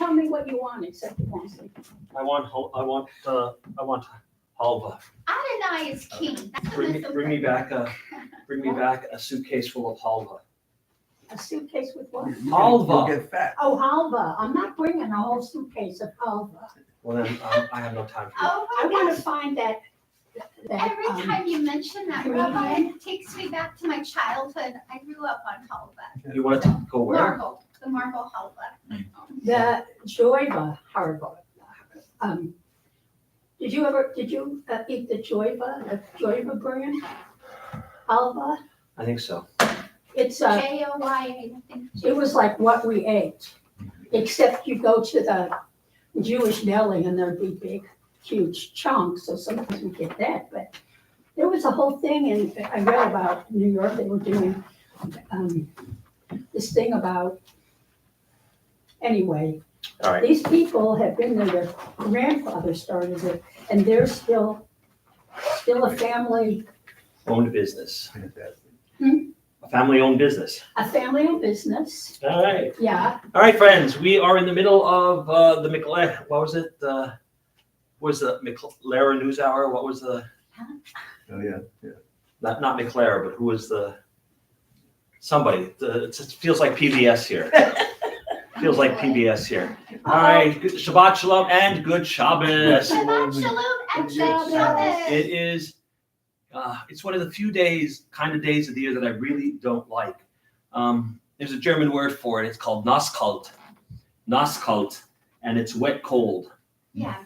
tell me what you want except you want something. I want halva. Adonai is king. That's the most Bring me important. back a suitcase full of halva. A suitcase with what? Halva. You'll get fat. Oh, halva. I'm not bringing a whole suitcase of halva. Well then, I have no time for that. Oh I my want gosh. to find that. Every time you mention that, Rabbi, comedian. it takes me back to my childhood. I grew up on halva. You want to go where? The marble halva. The joiva halva. Did you eat the joiva brand? Halva? I think so. It's Joya, I think. it was like what we ate, except you go to the Jewish deli and there'd be big, huge chunks, so sometimes we get that, but there was a whole thing, and I read about New York, they were doing, this thing about, anyway, All right. these people have been there, their grandfather started it, and they're still a family, Owned business. Hmm? A family-owned business. a family-owned business, All right. yeah. All right, friends. We are in the middle of the McLaren. What was it? Was the McLaren News Hour? What was the? Oh, yeah. Not McLaren, but who was the? Somebody. It feels like PBS here. Feels like PBS here. All right. Good, Shabbat Shalom and good Shabbos. Shabbat shalom and good Shabbos. It is. It's one of the few days of the year that I really don't like. There's a German word for it. It's called Nasskalt. Nasskalt, and it's wet cold. Yeah.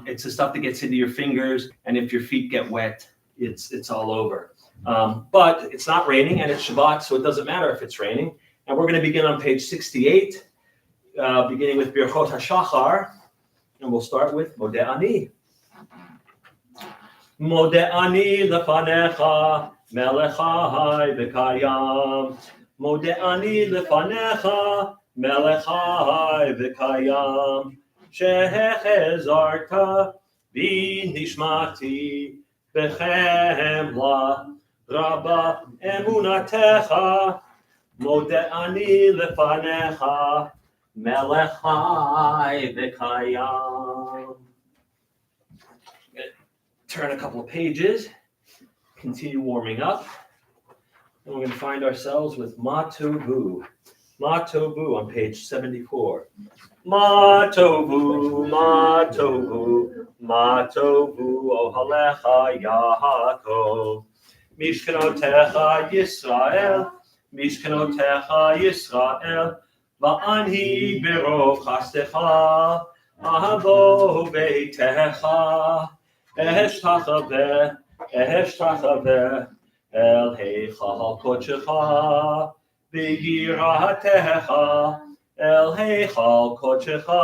It's the stuff that gets into your fingers, and if your feet get wet, it's all over. But it's not raining, and it's Shabbat, so it doesn't matter if it's raining. And we're going to begin on page 68, beginning with Birchot HaShachar, and we'll start with Modeh Ani. Modeh Ani lefanecha, melech hai v'kayam. Modeh Ani lefanecha, melech hai v'kayam. Shehechezarta v'nishmati b'chemla rabba emunatecha. Modeh Ani lefanecha, melech hai v'kayam. Turn a couple of pages, continue warming up, and we're going to find ourselves with Ma Tovu. Ma Tovu on page 74. Ma Tovu, Ma Tovu, Ma Tovu, Ohalecha Yaakov. Mishkanotecha Yisrael, Mishkanotecha Yisrael, Va'ani berov chastecha, Ahavo beitecha. Ehtachaveh, El heichal kodshecha, v'yiratecha, El heichal kodshecha,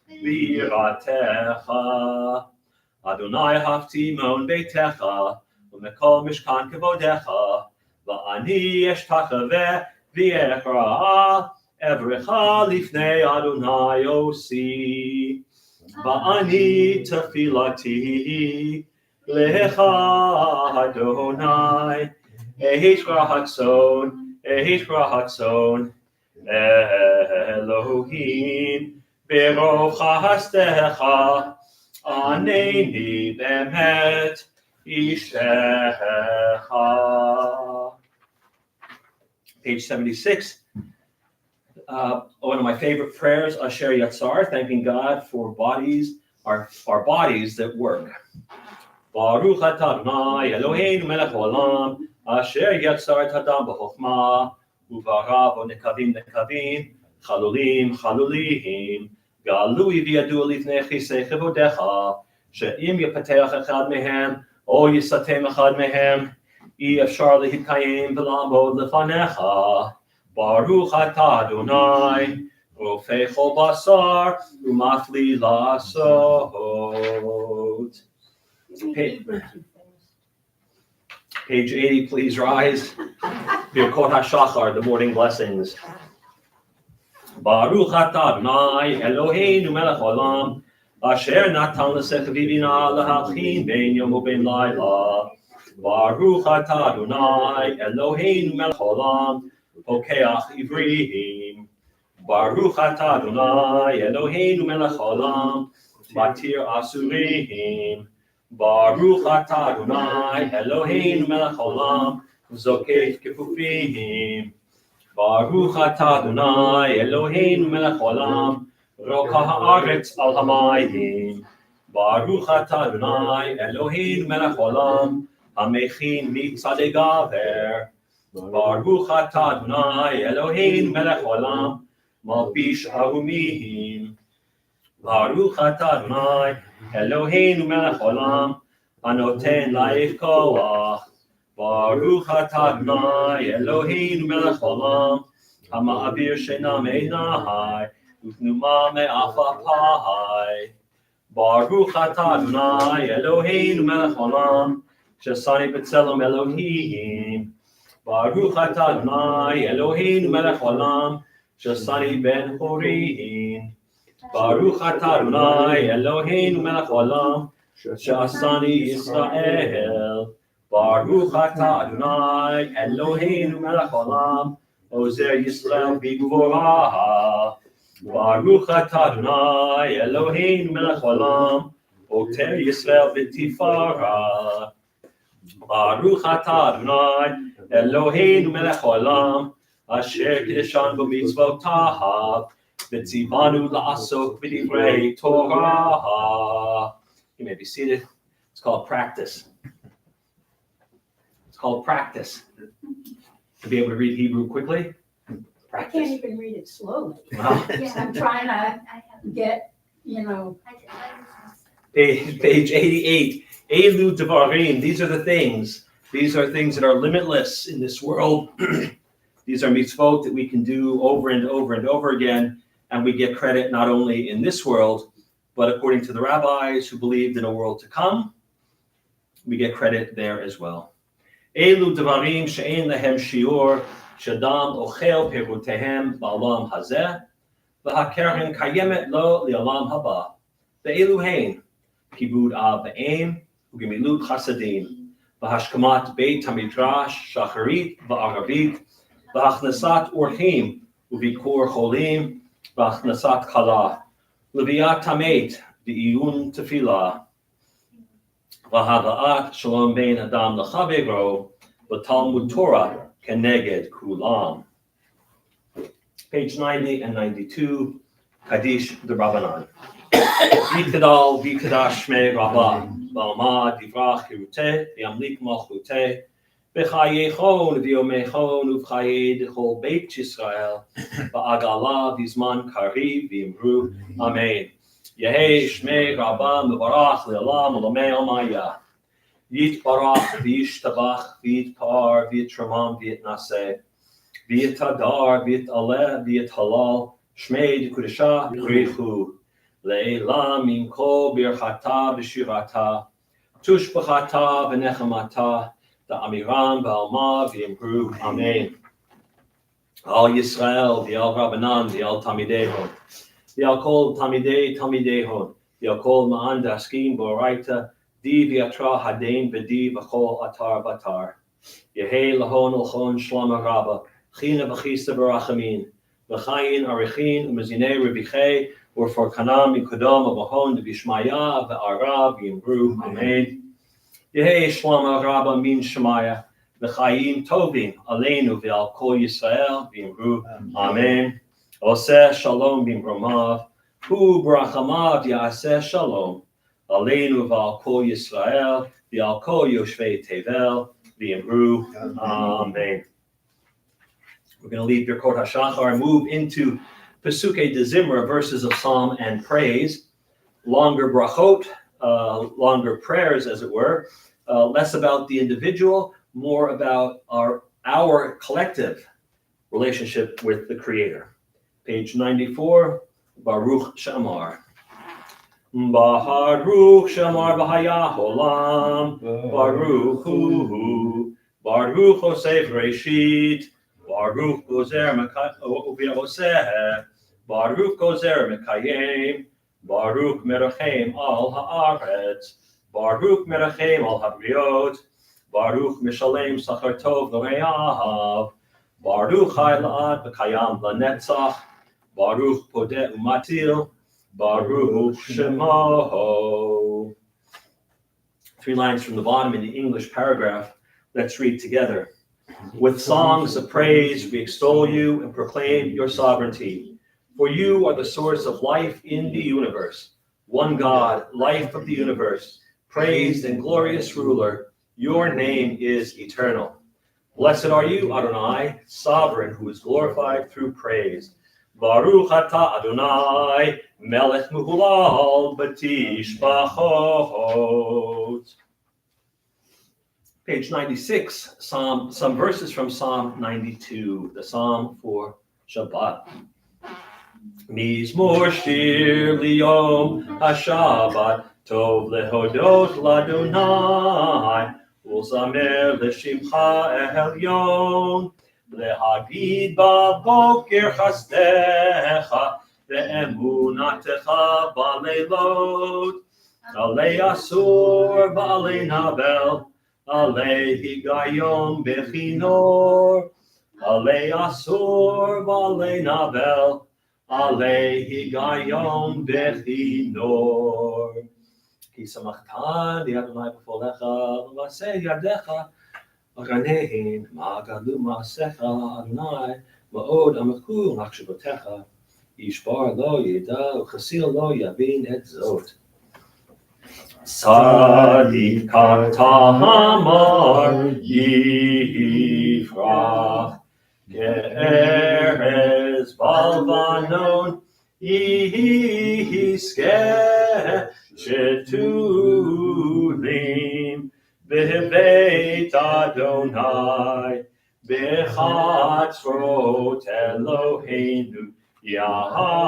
v'yiratecha. Adonai haftimon beitecha, u'mekol mishkan kevodecha, va'ani ehtachaveh, v'yekra, evrecha lifnei Adonai osi. Va'ani tefilati lecha Adonai Eish rahatzon Elohim berov chastecha aneni bemet ishecha. Page 76. One of my favorite prayers, Asher Yatzar, thanking God for bodies, our bodies that work. Baruch atah Adonai Eloheinu melech haolam, Asher Yatzar et hadam b'chokhmah, uvarav nekavim nekavim, chalulim chalulim, galui v'yadu lifnei chisei chevodecha, she'im yapateach echad mehem, o yisatem echad mehem, I afshar lehikayim v'lamod lefanecha. Baruch atah Adonai, Rofei chol basar, u'mafli lasot. Page 80, please rise. Birkot HaShachar, the morning blessings. Baruch atah Adonai, Eloheinu melech haolam, asher natan l'sechvivina lehalchin ben yom u'ben layla. Baruch atah Adonai, Eloheinu melech haolam, Pokeach Ivrim. Baruch atah Adonai Eloheinu melech haolam matir asurim. Baruch atah Adonai Eloheinu melech haolam zokef kefufim. Baruch atah Adonai Eloheinu melech haolam rokah haaretz al hamayim. Baruch atah Adonai Eloheinu melech haolam hamechin mitzadei gaver. Baruch atah Adonai Eloheinu melech haolam malbish arumim. Baruch atah Adonai Eloheinu melech haolam anoten laif koach. Baruch atah Adonai Eloheinu melech haolam hama'avir sheina me'einai ufnuma me'afapai. Baruch atah Adonai Eloheinu melech haolam shesani b'tzelem Elohim. Baruch atah Adonai Eloheinu melech haolam shesani ben chorin. Baruch atah Adonai Eloheinu melech haolam shesani Yisrael. Baruch atah Adonai Eloheinu melech haolam ozer Yisrael b'gvurah. Baruch atah Adonai Eloheinu melech haolam oter Yisrael b'tifarah. Baruch atah Adonai Eloheinu melech haolam asher kiddushanu b'mitzvotav v'tzivanu la'asok b'divrei Torah. You may be seated. It's called practice. It's called practice. To be able to read Hebrew quickly, I can't practice. even read it slowly. Wow. Yeah, I'm trying to I have, get, Page 88. Elu devarim. These are the things. These are things that are limitless in this world. These are mitzvot that we can do over and over and over again, and we get credit not only in this world, but according to the rabbis who believed in a world to come, we get credit there as well. Elu devarim she'en lehem shiur shadam ochel perutehem ba'olam hazeh v'hakeren kayemet lo li'olam haba. Ve'elu hein kibud av ve'em ugemilut chasadim v'hashkamat beit hamidrash shacharit v'aravit v'achnasat orchim uvikur cholim v'achnasat kala leviat tamet v'iyun tefillah v'hava'at shalom bein adam l'chavero v'talmud Torah keneged kulam. Page 90 and 92, Kaddish the Rabbanan. V'kadal v'kadash shmei Rabbah v'alma divrach hiruteh v'yamlik malchuteh v'chayechon v'yomechon uv'chayei d'chol beit Yisrael v'agala v'zman kariv v'imru amen. Yehei shmei Rabbah mevarach le'olam u'lamei almaya. Yitbarach v'yishtabach v'yitpar v'yitramam v'yitnaseh v'yitadar v'yitaleh v'yithalal shmei d'kudeshah b'richu le'elam imko birchata v'shirata tushbachata v'nechamata da'amiram v'alma v'yimru amen. Al Yisrael v'al Rabbanan v'al Tamidehon v'al kol Tamidehon v'al kol ma'an daskim b'oraita di v'yatra hadein v'di v'chol atar batar Yehei lahon olchon shlama rabba china v'chista v'rachamin v'chayin arichin u'mezinei revichei or for kanam mikudam v'hon v'ishmaya v'ara v'yimru amen. Yehei shlama rabba min shemaya v'chayim tovim aleinu v'al kol Yisrael v'yimru amen. Oseh shalom b'imromav hu brachamav ya'aseh shalom aleinu v'al kol Yisrael v'al kol yoshvei tevel v'yimru amen. We're going to leave Birkot HaShachar and move into Pesukei de Zimra, verses of psalm and praise, longer brachot, longer prayers, as it were, less about the individual, more about our collective relationship with the Creator. Page 94, Baruch Shamar. Baruch Shamar B'haya Olam, Baruch Hu, Baruch Osef Reshit, Baruch Gozer Mekayim, Baruch Gozer Mekayim, Baruch Merachem Al Haaretz, Baruch Merachem Al Habriot, Baruch Mishalem Sachar Tov L'Reahav, Baruch Chai La'ad V'Kayam L'Netzach, Baruch Podeh Umatil, Baruch Shemo. 3 lines from the bottom in the English paragraph. Let's read together. With songs of praise, we extol you and proclaim your sovereignty. For you are the source of life in the universe. One God, life of the universe, praised and glorious ruler. Your name is eternal. Blessed are you, Adonai, sovereign, who is glorified through praise. Baruch atah Adonai, melech muhulal b'tishbachot. Page 96, some verses from Psalm 92, the Psalm for Shabbat. Mizmor shir liyom hashabbat, tov lehodot ladonai, ulzamer l'shimcha elyon, lehagid b'boker chasdecha, ve'emunatecha b'leilot, alei asur b'alei navel, alei higayom bechinor, alei asur b'alei navel, alei higayom bechinor. Ki samachtan di Adonai b'folecha, v'maseh yadecha, v'ganehin ma'agalu ma'asecha Adonai, ma'od amachu machshavotecha, yishbar lo yida, u'chasil lo yavin et zot. Tzadik tamar yifrach, Ge'erez balvanon yiskeh shetulim bebeit Adonai bechatzrot Eloheinu yafrichu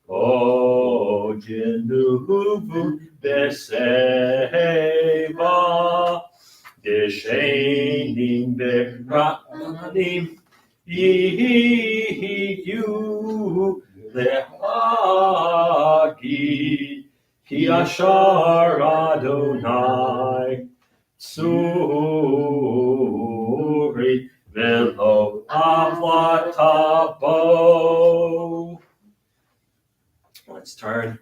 ojenuvu beseva Deshenim beranim yiyu lehagid ki ashar Adonai tsuri velo avlatabo. Let's turn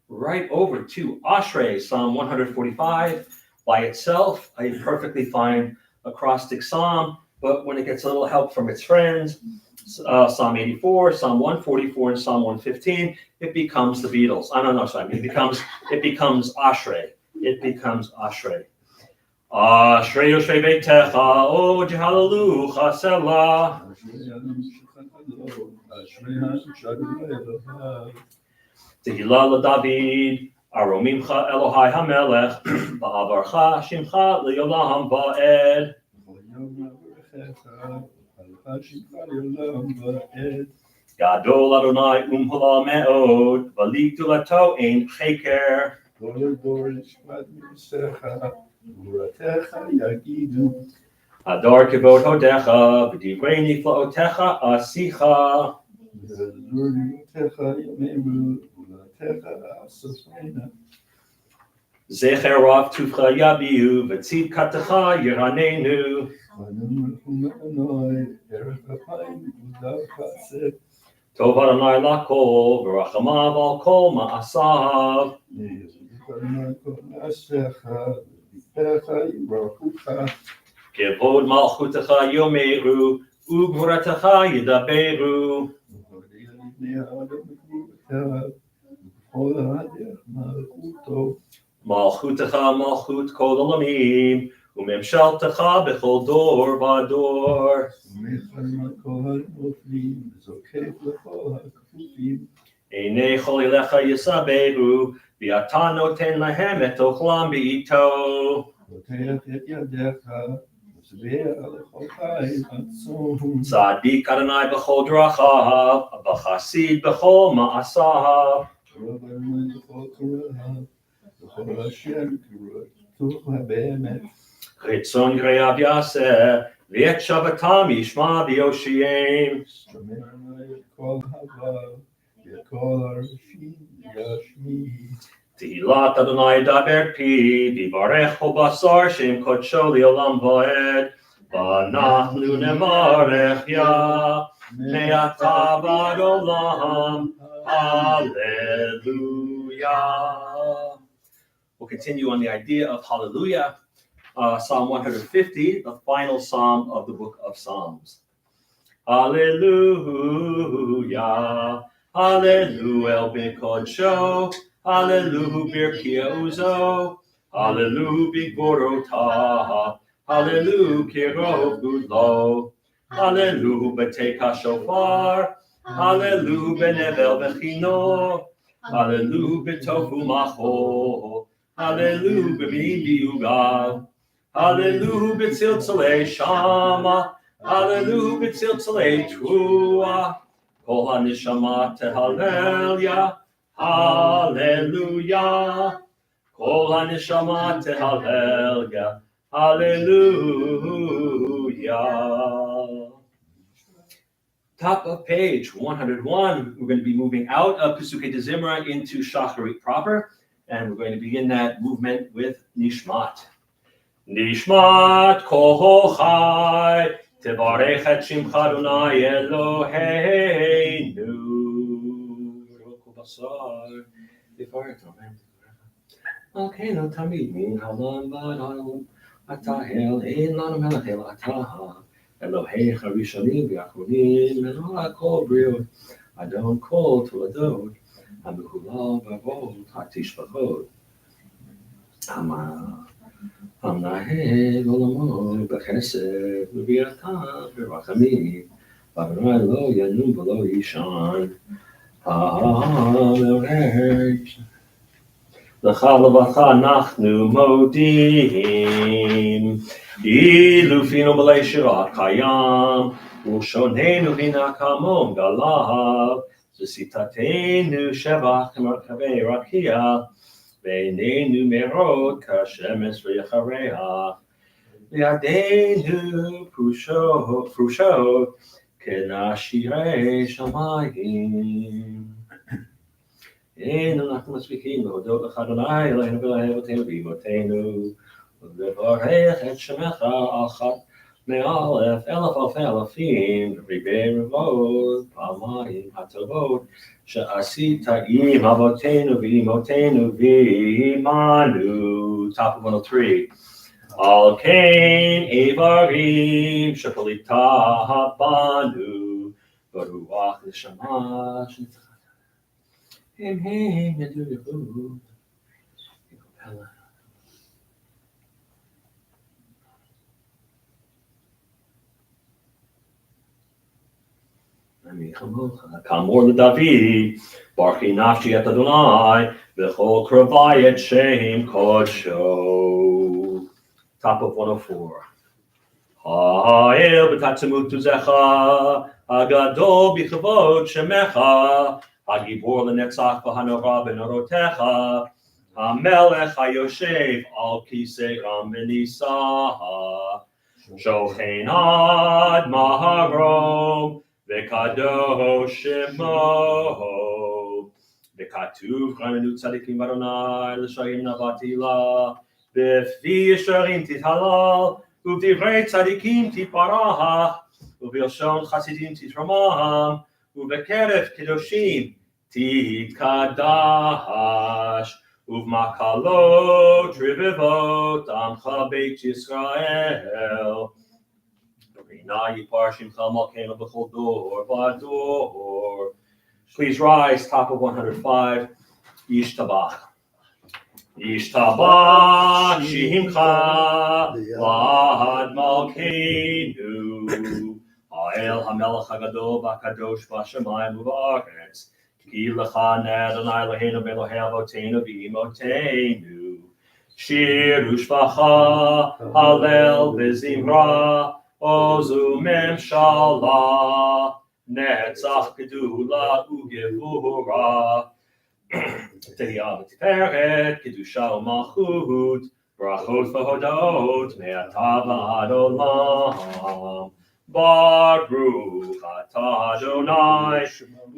right over to Ashrei, Psalm 145. By itself, a perfectly fine acrostic psalm, but when it gets a little help from its friends, Psalm 84, Psalm 144, and Psalm 115, it becomes the Beatles. It becomes Ashrei. It becomes Ashrei. Ashrei Yoshrei Beitecha, O Jehalelucha Selah. Tehillah LaDavid, Aromimcha Elohai HaMelech, Ba'avarcha Shimcha Le'olam Va'ed. Gadol Adonai Umhala Me'od, V'ligdulato Ein Cheker. Ador Kevod Hodecha, V'divrei Niflaotecha Asicha. Zecher Rav Tufcha Yabiu, V'tzid Katecha Yiranenu. Tov Adonai Lakol, V'rachamav Al Kol Ma'asav. Kevod Malchutecha Yomeru, Ugvuratecha Yidaberu. Malchutecha Malchut Kol Olamim, Umemshaltecha Bechol Dor Vador. Einei Chol Elecha Yisaberu, V'ata Noten Lahem Et Ochlam B'ito. Tzadik Adonai B'chol Drachav, B'chasid B'chol Ma'asav. Chitzon Greav Yaseh, V'et Shavatam Yishma B'Yoshiyim. Tehillat Adonai Daber Pi, V'varech Ho Basar Shem Kodsho Li'olam Va'ed, V'anachnu Nevarech Ya, Me'ata v'ad olam. Hallelujah. We'll continue on the idea of hallelujah. Psalm 150, the final psalm of the book of Psalms. Hallelujah. Hallelujah b'kodsho. Hallelujah b'rkia uzo. Hallelujah b'gvorotah. Hallelujah kirov gudlo. Hallelujah b'teka shofar. Hallelujah b'nevel v'chino. Hallelujah b'tofu macho. Hallelujah b'mindi ugav. Hallelujah b'tziltzalei shama. Hallelujah b'tziltzalei trua. Kol hanishama tehalel. Hallelujah. Kol hanishama tehalel. Hallelujah. Top of page 101. We're going to be moving out of Pesukei de Zimra into Shacharit proper, and we're going to begin that movement with Nishmat. Nishmat kol chai, tevarech et shimcha Adonai Eloheinu. Kol basar, tevarech okay, no tamid min halam v'adam atahel ein lanu melech el atah Elohei charishanim v'achronim menora kol briot Adon kol toladot Amuhulav v'avot hatishbachot Amnahel olamot b'chesed v'biatam v'rachamim v'Adonai lo yanum v'lo yishan Ha'amelech L'cha l'vacha nachnu modim Ilufinu b'lei shirat kayam Ushonenu v'nakamon galav Zesitatenu shevach k'merkavei rakia V'einenu merod k'shemes v'yachareach V'yadenu prushot k'nashirei shamayim אנחנו מספיקים להודות לך אדוני אלוהינו ולאבותינו ואימותינו ולברך את שמך אחת מעל אלף אלפים ריבי רבות פעמיים הטובות שעשית עם אבותינו ואימותינו ועמנו. Top of 103. על כן איברים שפליטה בנו ברוח נשמה שנצחה Him, you do your food. Kamor David, Barchi Nafshi et Adonai, V'chol Kravai et Shem Kodsho. Top of 104. Ha'el b'tatzimut tuzecha, Agadol b'chavod shemecha, Hagibor l'netzach v'hanora b'norotecha, Hamelech hayoshev al kisei ram v'nisaha, Shochein ad maharom v'kadosh shemo, V'katuv chanenu tzadikim v'Adonai l'shayim navatila, V'fi yesharim tithalal, U'v'divrei tzadikim tiparach, U'v'ilshon chasidim titramaham, U'bekeref kedoshim titkadash, U'v'makalot rivivot amcha beit Yisrael. V'rina yipar shimcha malkeinu b'chol dor v'ador. Please rise, top of 105, Yishtabach. Yishtabach shimcha la'ad malkeinu. Ha'el ha'melech ha'gadol v'akadosh v'ashamayim u'v'aretz. Ki lecha Adonai Eloheinu v'Elohei avoteinu v'imotenu. Shir u'shvacha halel v'zimra ozu memshala netzach gedula u'gevura. Tehiyah v'tiferet kedusha u'malchut brachot v'hodot me'ata v'ad olam. Baruch atah Adonai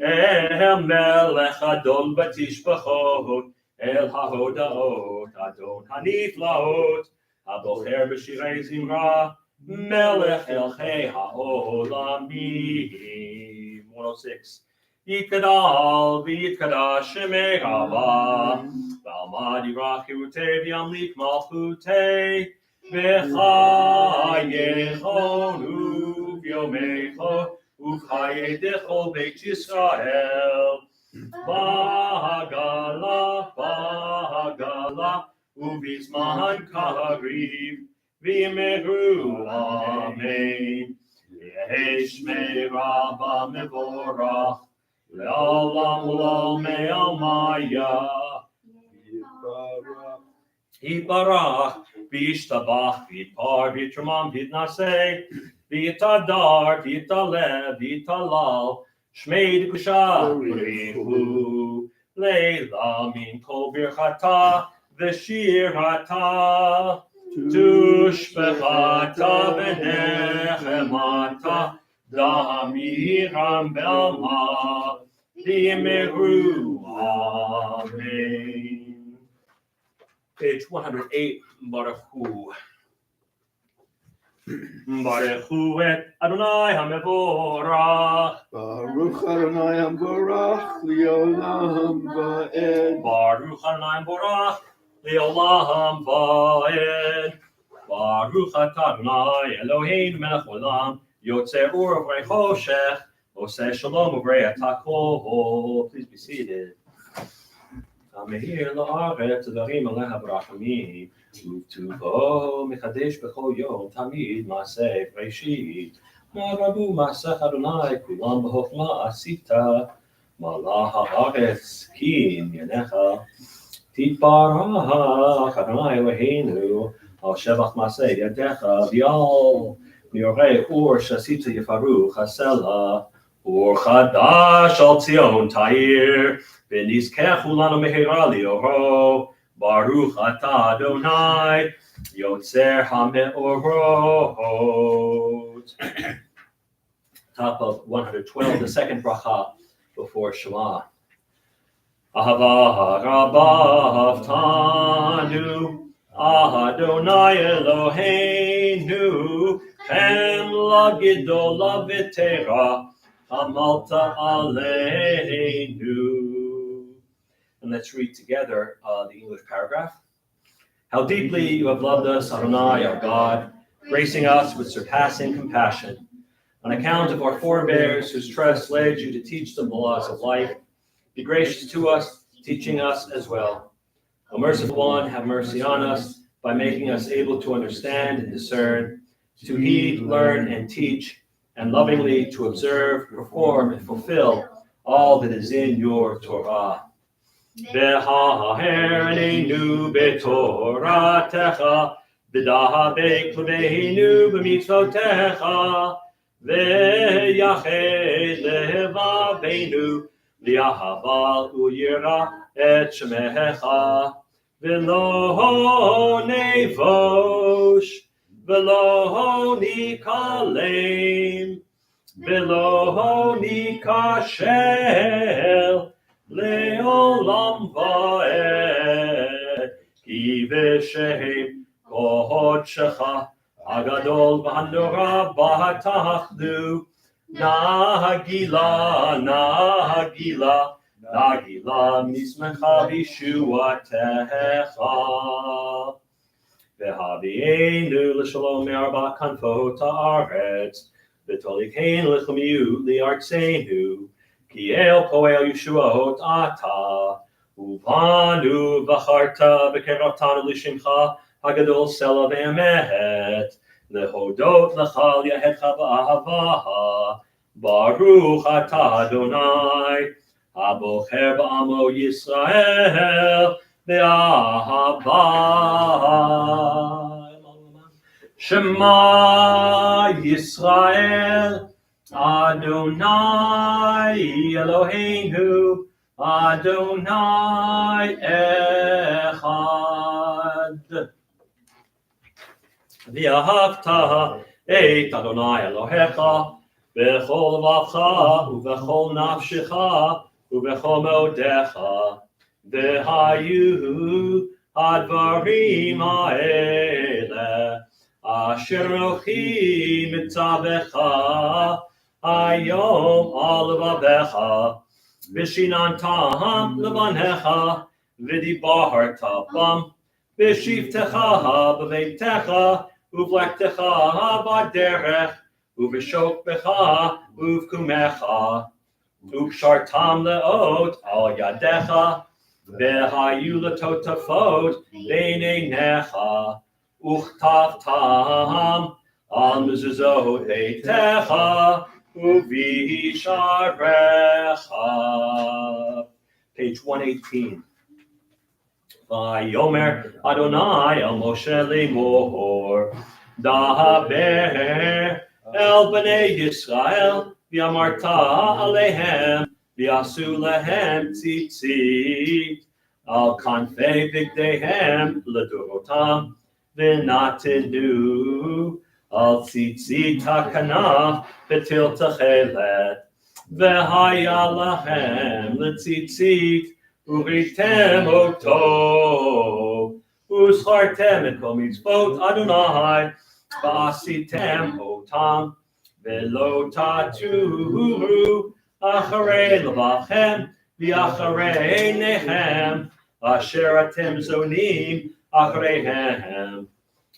El melech adon batishbachot El hahodaot Adon haniflaot Abocher b'shirei zimra Melech Elchei Ha'olamim. 106. Yitgadal v'yitgadash Shemei Haba V'almad yirach Hirutei v'yamlik Malchutei V'chayechonu v'yomecho Uv'chayedecho Beit Yisrael Bahagala Uvizman Kariv V'yimeru Amen Yehi Shmei Rabba Mevorach Le'olam u'l'olmei almaya Yibarach v'yishtabach v'yitpar v'yitramam v'yitnaseh v'yitadar v'yitalev v'yitalal Shmei d'kusha v'rihu Leila min kol birchata v'shirata Tushbechata v'nechemata Damiram Belma V'yimeru Amen. Page 108, Baruch Hu. Baruch Hu et Adonai HaMevorach. Baruch Adonai HaMevorach Le'olam Va'ed. Baruch Adonai HaMevorach Le'olam Va'ed. Baruch atah Adonai Eloheinu melech olam Yotzer ur u'vrei choshech Oseh shalom u'vrei atakol. Please be seated. Amehir la'aretz darim aleha b'rachamim Uvtuvo mechadesh b'chol yom tamid ma'aseh breshit Ma'rabu ma'aseh Adonai kulam b'chokhmah asita Malah ha'aretz ki imyanecha Titbarach Adonai Eloheinu Al shevach ma'aseh yadecha v'yal Miorei ur shasita yifaru chasela Ur chadash al Tzion ta'ir V'nizkechu lanu mehira li'oro Baruch atah Adonai Yotzer ha'me'orot. Top of 112, the second bracha before Shema. Ahava rabav tanu Adonai Eloheinu Chem lagidola v'tera Hamalta aleinu. And let's read together the English paragraph. How deeply you have loved us, Adonai, our God, gracing us with surpassing compassion. On account of our forebears whose trust led you to teach them the laws of life, be gracious to us, teaching us as well. O merciful one, have mercy on us by making us able to understand and discern, to heed, learn, and teach, and lovingly to observe, perform, and fulfill all that is in your Torah. V'ha'areinu b'toratecha, v'dahabei klubeinu b'mitzvotecha, v'yached levabeinu, li'ahava u'yira et shemecha, v'lo nevosh, v'lo nikalem, v'lo nikashel, Le'olam va'ed, ki v'shem kodshecha, hagadol v'hanora b'hatachdu, nagila, nagila, nagila, mismecha v'shuatecha. V'havienu l'shalom me'arba kanfot ha'aretz, v'tolikenu l'chamiut li'artzeinu, Ki el poel Yeshuaot ata, uvanu v'charta b'keratanu l'shimcha hagadol sela v'emet, lehodot l'chal yahetcha v'ahava, baruch atah Adonai, abocher b'amo Yisrael v'ahava. Shema Yisrael Adonai Eloheinu, Adonai Echad. V'ahavta et Adonai Elohecha, v'chol levavcha, u'v'chol nafshecha, u'v'chol meodecha, v'hayu advarim ha'ele, Asher Rochi Mitzavecha Hayom Al Levavecha Vishinantam Levanecha Vidibarta Bam Vishivtecha B'Veitecha Uvlektecha B'Derech Uvishokbecha Uvkumecha Ukshartam Leot Al Yadecha Vehayu Latotafot Beineinecha Uchtavtam Al Mezuzot Beitecha Uvisharecha. Page 118. Vayomer Adonai El Moshe Lemor Daber El Bnei Yisrael V'amarta Alehem V'asu Lehem Tzitzit Al Kanfei Bigdehem Ledorotam V'natenu Al Tzitzit HaKanaf V'til Techelet V'haya Lahem L'Tzitzit Uritem oto, uschartem et kol mitzvot Adonai, v'asitem otam, v'lo taturu, acharei levachem, v'acharei nehem, asher atem zonim, achareihem,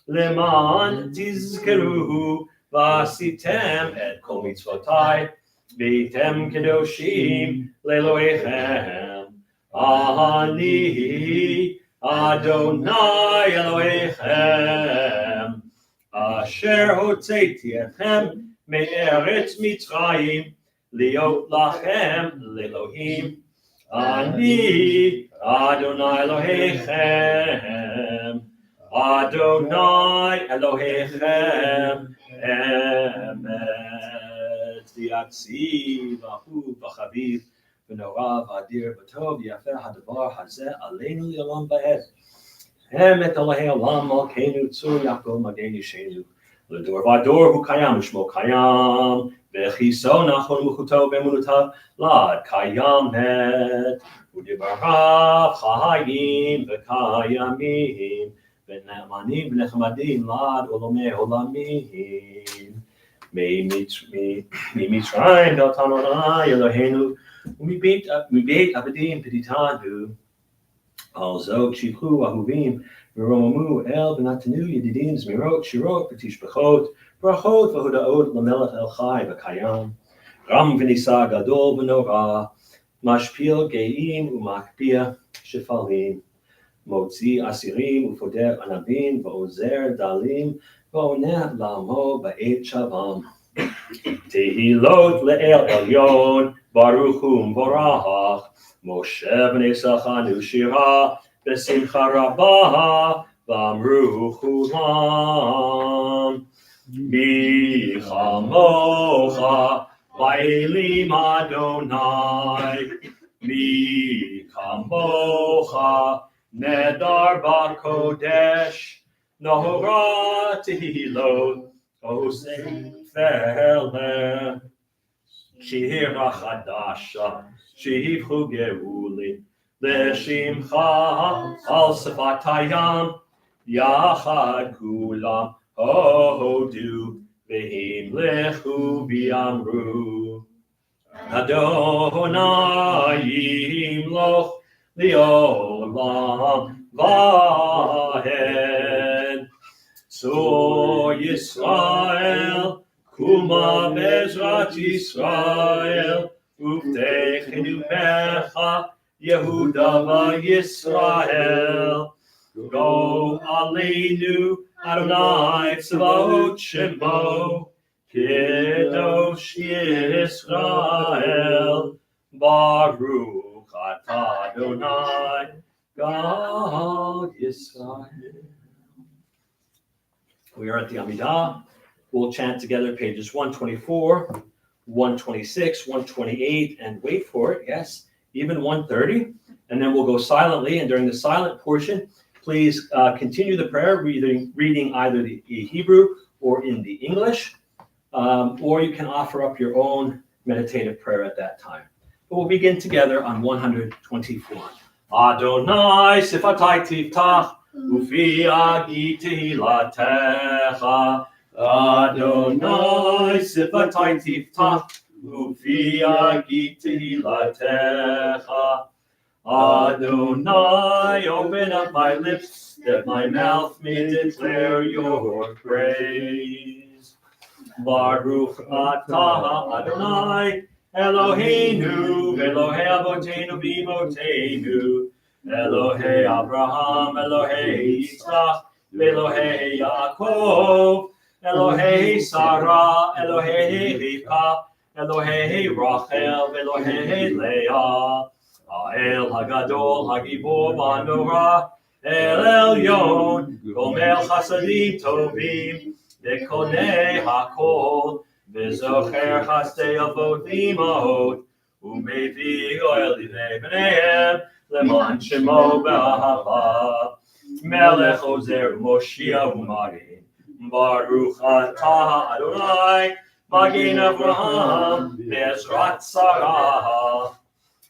leman tizkeruhu, v'asitem et kol mitzvotai, v'tem kedoshim, leloechem. Ani Adonai Elohechem Asher Hotzeiti Etchem Me'eretz Mitzrayim Liot Lachem Lelohim Ani Adonai Elohechem Adonai Elohechem Emet V'yatziv Ahu V'chaviv V'norav Adir V'tov Yafeh Hadavar Hazeh Aleinu L'olam Va'ed Hem et Elahei Olam Malkeinu Tzur Yaakov Magenu Shenu L'dor V'ador Hu Kayam U'Shmo Kayam V'chiso Nachon U'chuto V'emunutav Lad Kayam Het U'dibarav Chayim V'Kayamim V'ne'amanim V'nechamadim Lad Olomei Olamim Mitzrayim D'otam Adonai Eloheinu We beat Abadim Peditanu Al Zog Shikhu Ahuvim Veromu El Benatanu Yedidim Zmirot Shirot Petish Bechot Brachot Vahudaot Lamelech El Chai Vakayam Ram Venisa Gadol Venora Mashpil Geim Umakpia Shefalim Motzi Asirim Ufoder Anabim Vaozer Dalim Vaoneh Lamo Ba'et Shavam Tehilot Le'el Elyon Baruch Hu Borach Moshe b'nei Sachanu Shira B'simcha Rabbah V'amru Chulam Michamocha Va'elim Adonai Michamocha Nedar B'Kodesh Nohora Tehilot Osei Feleh Shira Chadasha, Shivchu Geuli, Leshimcha Al Sefatayam, Yachad Kulam, Hodu, Vehim Lechu V'amru, Adonai Yimloch Li'olam Vahed, So Yisrael, Kuma Bezrat Yisrael, Uvtechenu Mecha, Yehuda Yisrael. Go Aleinu, Adonai Tzvaot Shemo, Kedosh Yisrael, Baruch Atah Adonai, God Yisrael. We are at the Amidah. We'll chant together pages 124, 126, 128, and wait for it, yes, even 130. And then we'll go silently. And during the silent portion, please continue the prayer, reading either the Hebrew or in the English, or you can offer up your own meditative prayer at that time. But we'll begin together on 124. Adonai Sifatai Tiftach Ufi agiti latecha. Adonai sifatai tiftach. Ufi agiti latecha. Adonai, open up my lips, that my mouth may declare your praise. Baruch atah Adonai, Eloheinu, Elohei Avotenu v'Imotenu, Elohei Abraham, Elohei Yitzchak, Elohei Yaakov, Elohei Sarah, Elohei Rivka, Elohei Rachel, Elohei Leah, Ha'el Hagadol, Hagibor V'Hanora, El Elyon, Gomel Chasadim Tovim, V'konei hakol, v'zocher chastei avot v'imahot, u'mevii oel livnei b'neihem, leman shemo b'ahava. Melech ozer Moshia u'magen, Baruch atah Adonai, Magen Avraham, Be'ezrat Sarah.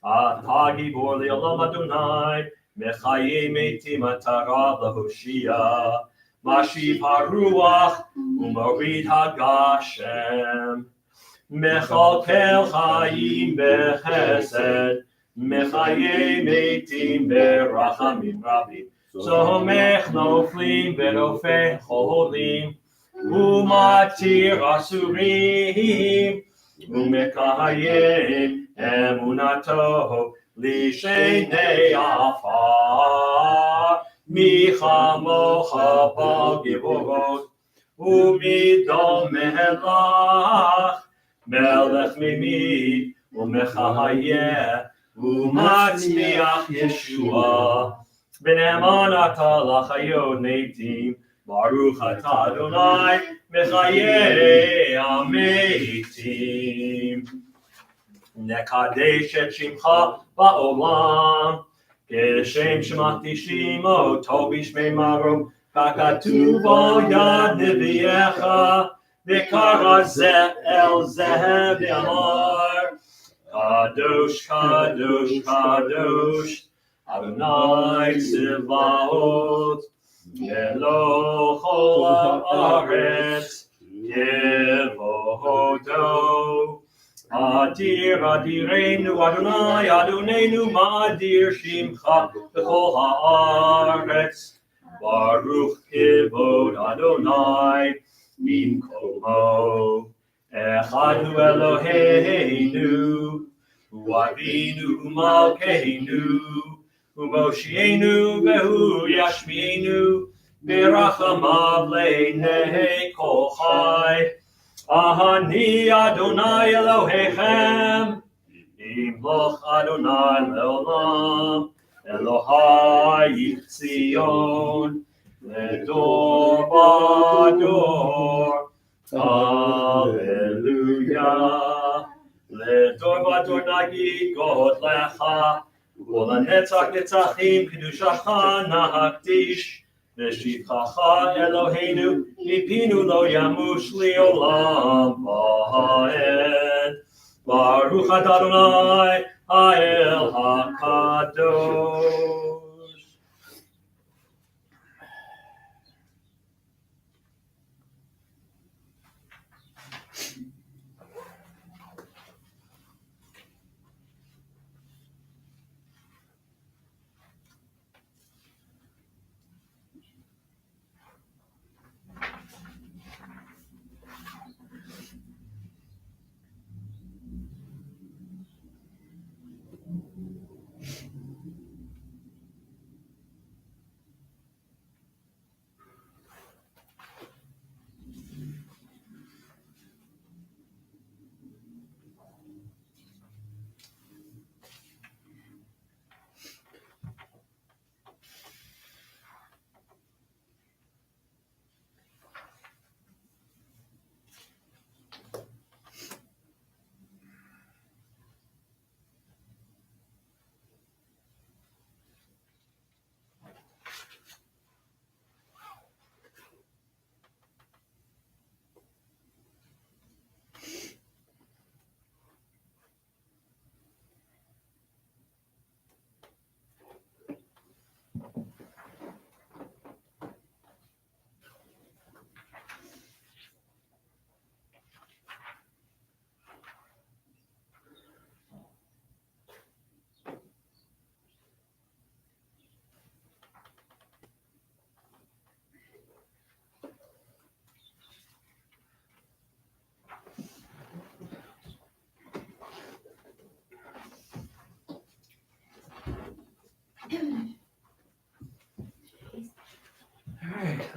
Atah gibor le'olam Adonai, Mechaye metim atarav lahoshia. Mashiv haruach u'morid hagashem. Mechalkel chayim bechesed, mechaye metim berachamim rabim. Somech noflim berofeh cholim, u'matir asurim, u'mekayem emunato lishenei afar. Mi chamocha b'givorot, u'midom melach, melech mimid, u'mechayeh, u'matzmiach Yeshua. B'ne'eman atah l'chayot metim, Baruch atah Adonai, mechayeh hametim. Nekadesh et shimcha ba'olam, Keshem shemati shimo, Tobi shmei maro, Kakatuv al yad neviecha, V'kara zeh el zeh v'amar, Kadosh, Kadosh, Kadosh, Adonai Tzivaot, Eloh chol haaretz, Yevohodo. Adir adirenu Adonai Adonenu ma'adir shimcha b'chol haaretz. Baruch kivod Adonai bimkomo. Echad hu Eloheinu, hu Avinu Malkeinu, hu Moshienu vehu Yashmienu, Birachamav leinei kol chai. Ahani Adonai Elohechem, Imloch Adonai leolam, Elohai Yichzion, Ledor Vador, Hallelujah. Ledor Vador Nagid God Lecha, Ulanetzach Netzachim Kedushacha Nahakdish, V'shivchacha Eloheinu, Mipinu lo yamush li'olam va'ed. Baruch atah Adonai, Ha'el HaKadosh.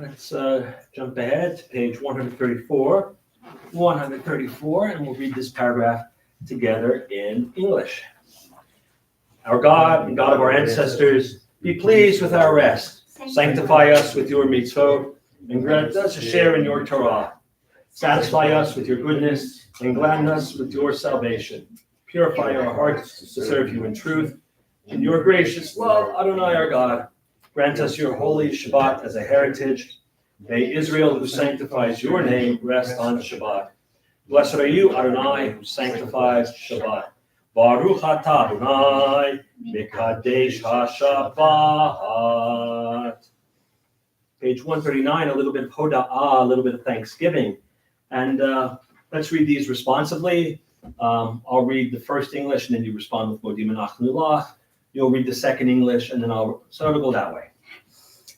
let's jump ahead to page 134. 134, and we'll read this paragraph together in English. Our God and God of our ancestors, be pleased with our rest. Sanctify us with your mitzvot, and grant us a share in your Torah. Satisfy us with your goodness, and gladden us with your salvation. Purify our hearts to serve you in truth. In your gracious love, Adonai our God, grant us your holy Shabbat as a heritage. May Israel, who sanctifies your name, rest on Shabbat. Blessed are you, Adonai, who sanctifies Shabbat. Baruch atah Adonai, mekadesh ha-Shabbat. Page 139, a little bit of hoda'ah, a little bit of thanksgiving. And let's read these responsively. I'll read the first English, and then you respond with modim anachnu lach. You'll read the second English, and then so it'll go that way.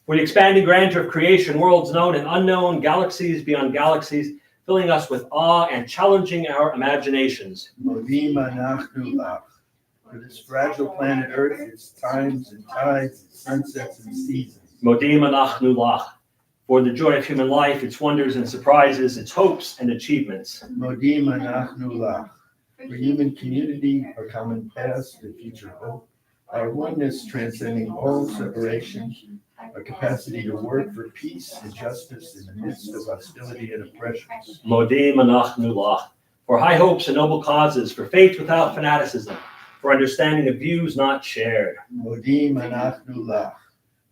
For the expanding grandeur of creation, worlds known and unknown, galaxies beyond galaxies, filling us with awe and challenging our imaginations. Modim anachnu lach. For this fragile planet Earth, its times and tides, its sunsets and seasons. Modim anachnu lach. For the joy of human life, its wonders and surprises, its hopes and achievements. Modim anachnu lach. For human community, our common past and future hope, our oneness transcending all separation, our capacity to work for peace and justice in the midst of hostility and oppression. Modim anachnu lach. For high hopes and noble causes, for faith without fanaticism, for understanding of views not shared. Modim anachnu lach.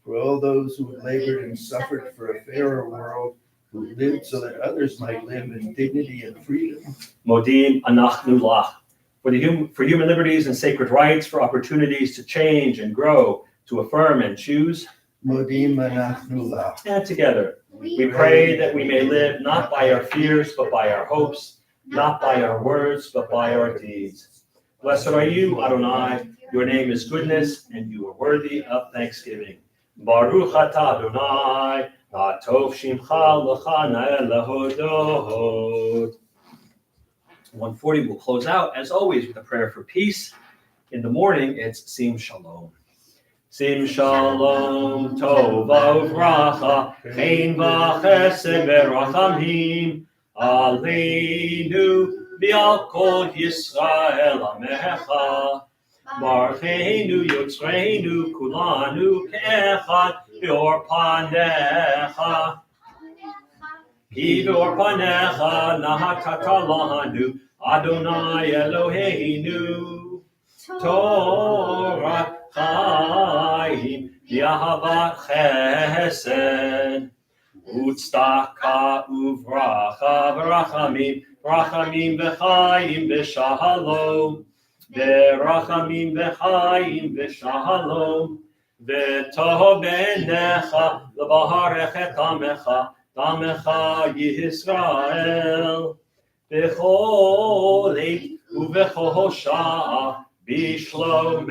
For all those who have labored and suffered for a fairer world, who lived so that others might live in dignity and freedom. Modim anachnu lach. For human liberties and sacred rights, for opportunities to change and grow, to affirm and choose. Modim anachnu lach. And together, we pray that we may live not by our fears, but by our hopes, not by our words, but by our deeds. Blessed are you, Adonai. Your name is goodness, and you are worthy of thanksgiving. Baruch atah Adonai, atov shimcha l'chaneh lehodot. 140 will close out, as always, with a prayer for peace. In the morning, it's Sim Shalom. Sim Shalom, Tova Uvracha, Chen V'Chesed V'Rachamim, Aleinu, V'al Kol Yisrael Amecha, Barucheinu, Yotzreinu, Kulanu, Ke'echad, V'or Panecha. Kivor panecha nahatata lanu, Adonai Eloheinu, Torah chaim, Yahavat chesed, Utzdaka uvracha v'rachamim, Rachamim v'chaim v'shalom, V'rachamim v'chaim v'shalom, V'toh b'necha l'baharech et amecha, Tamecha Yisrael, Bechol eit uvechol shah bishlomecha.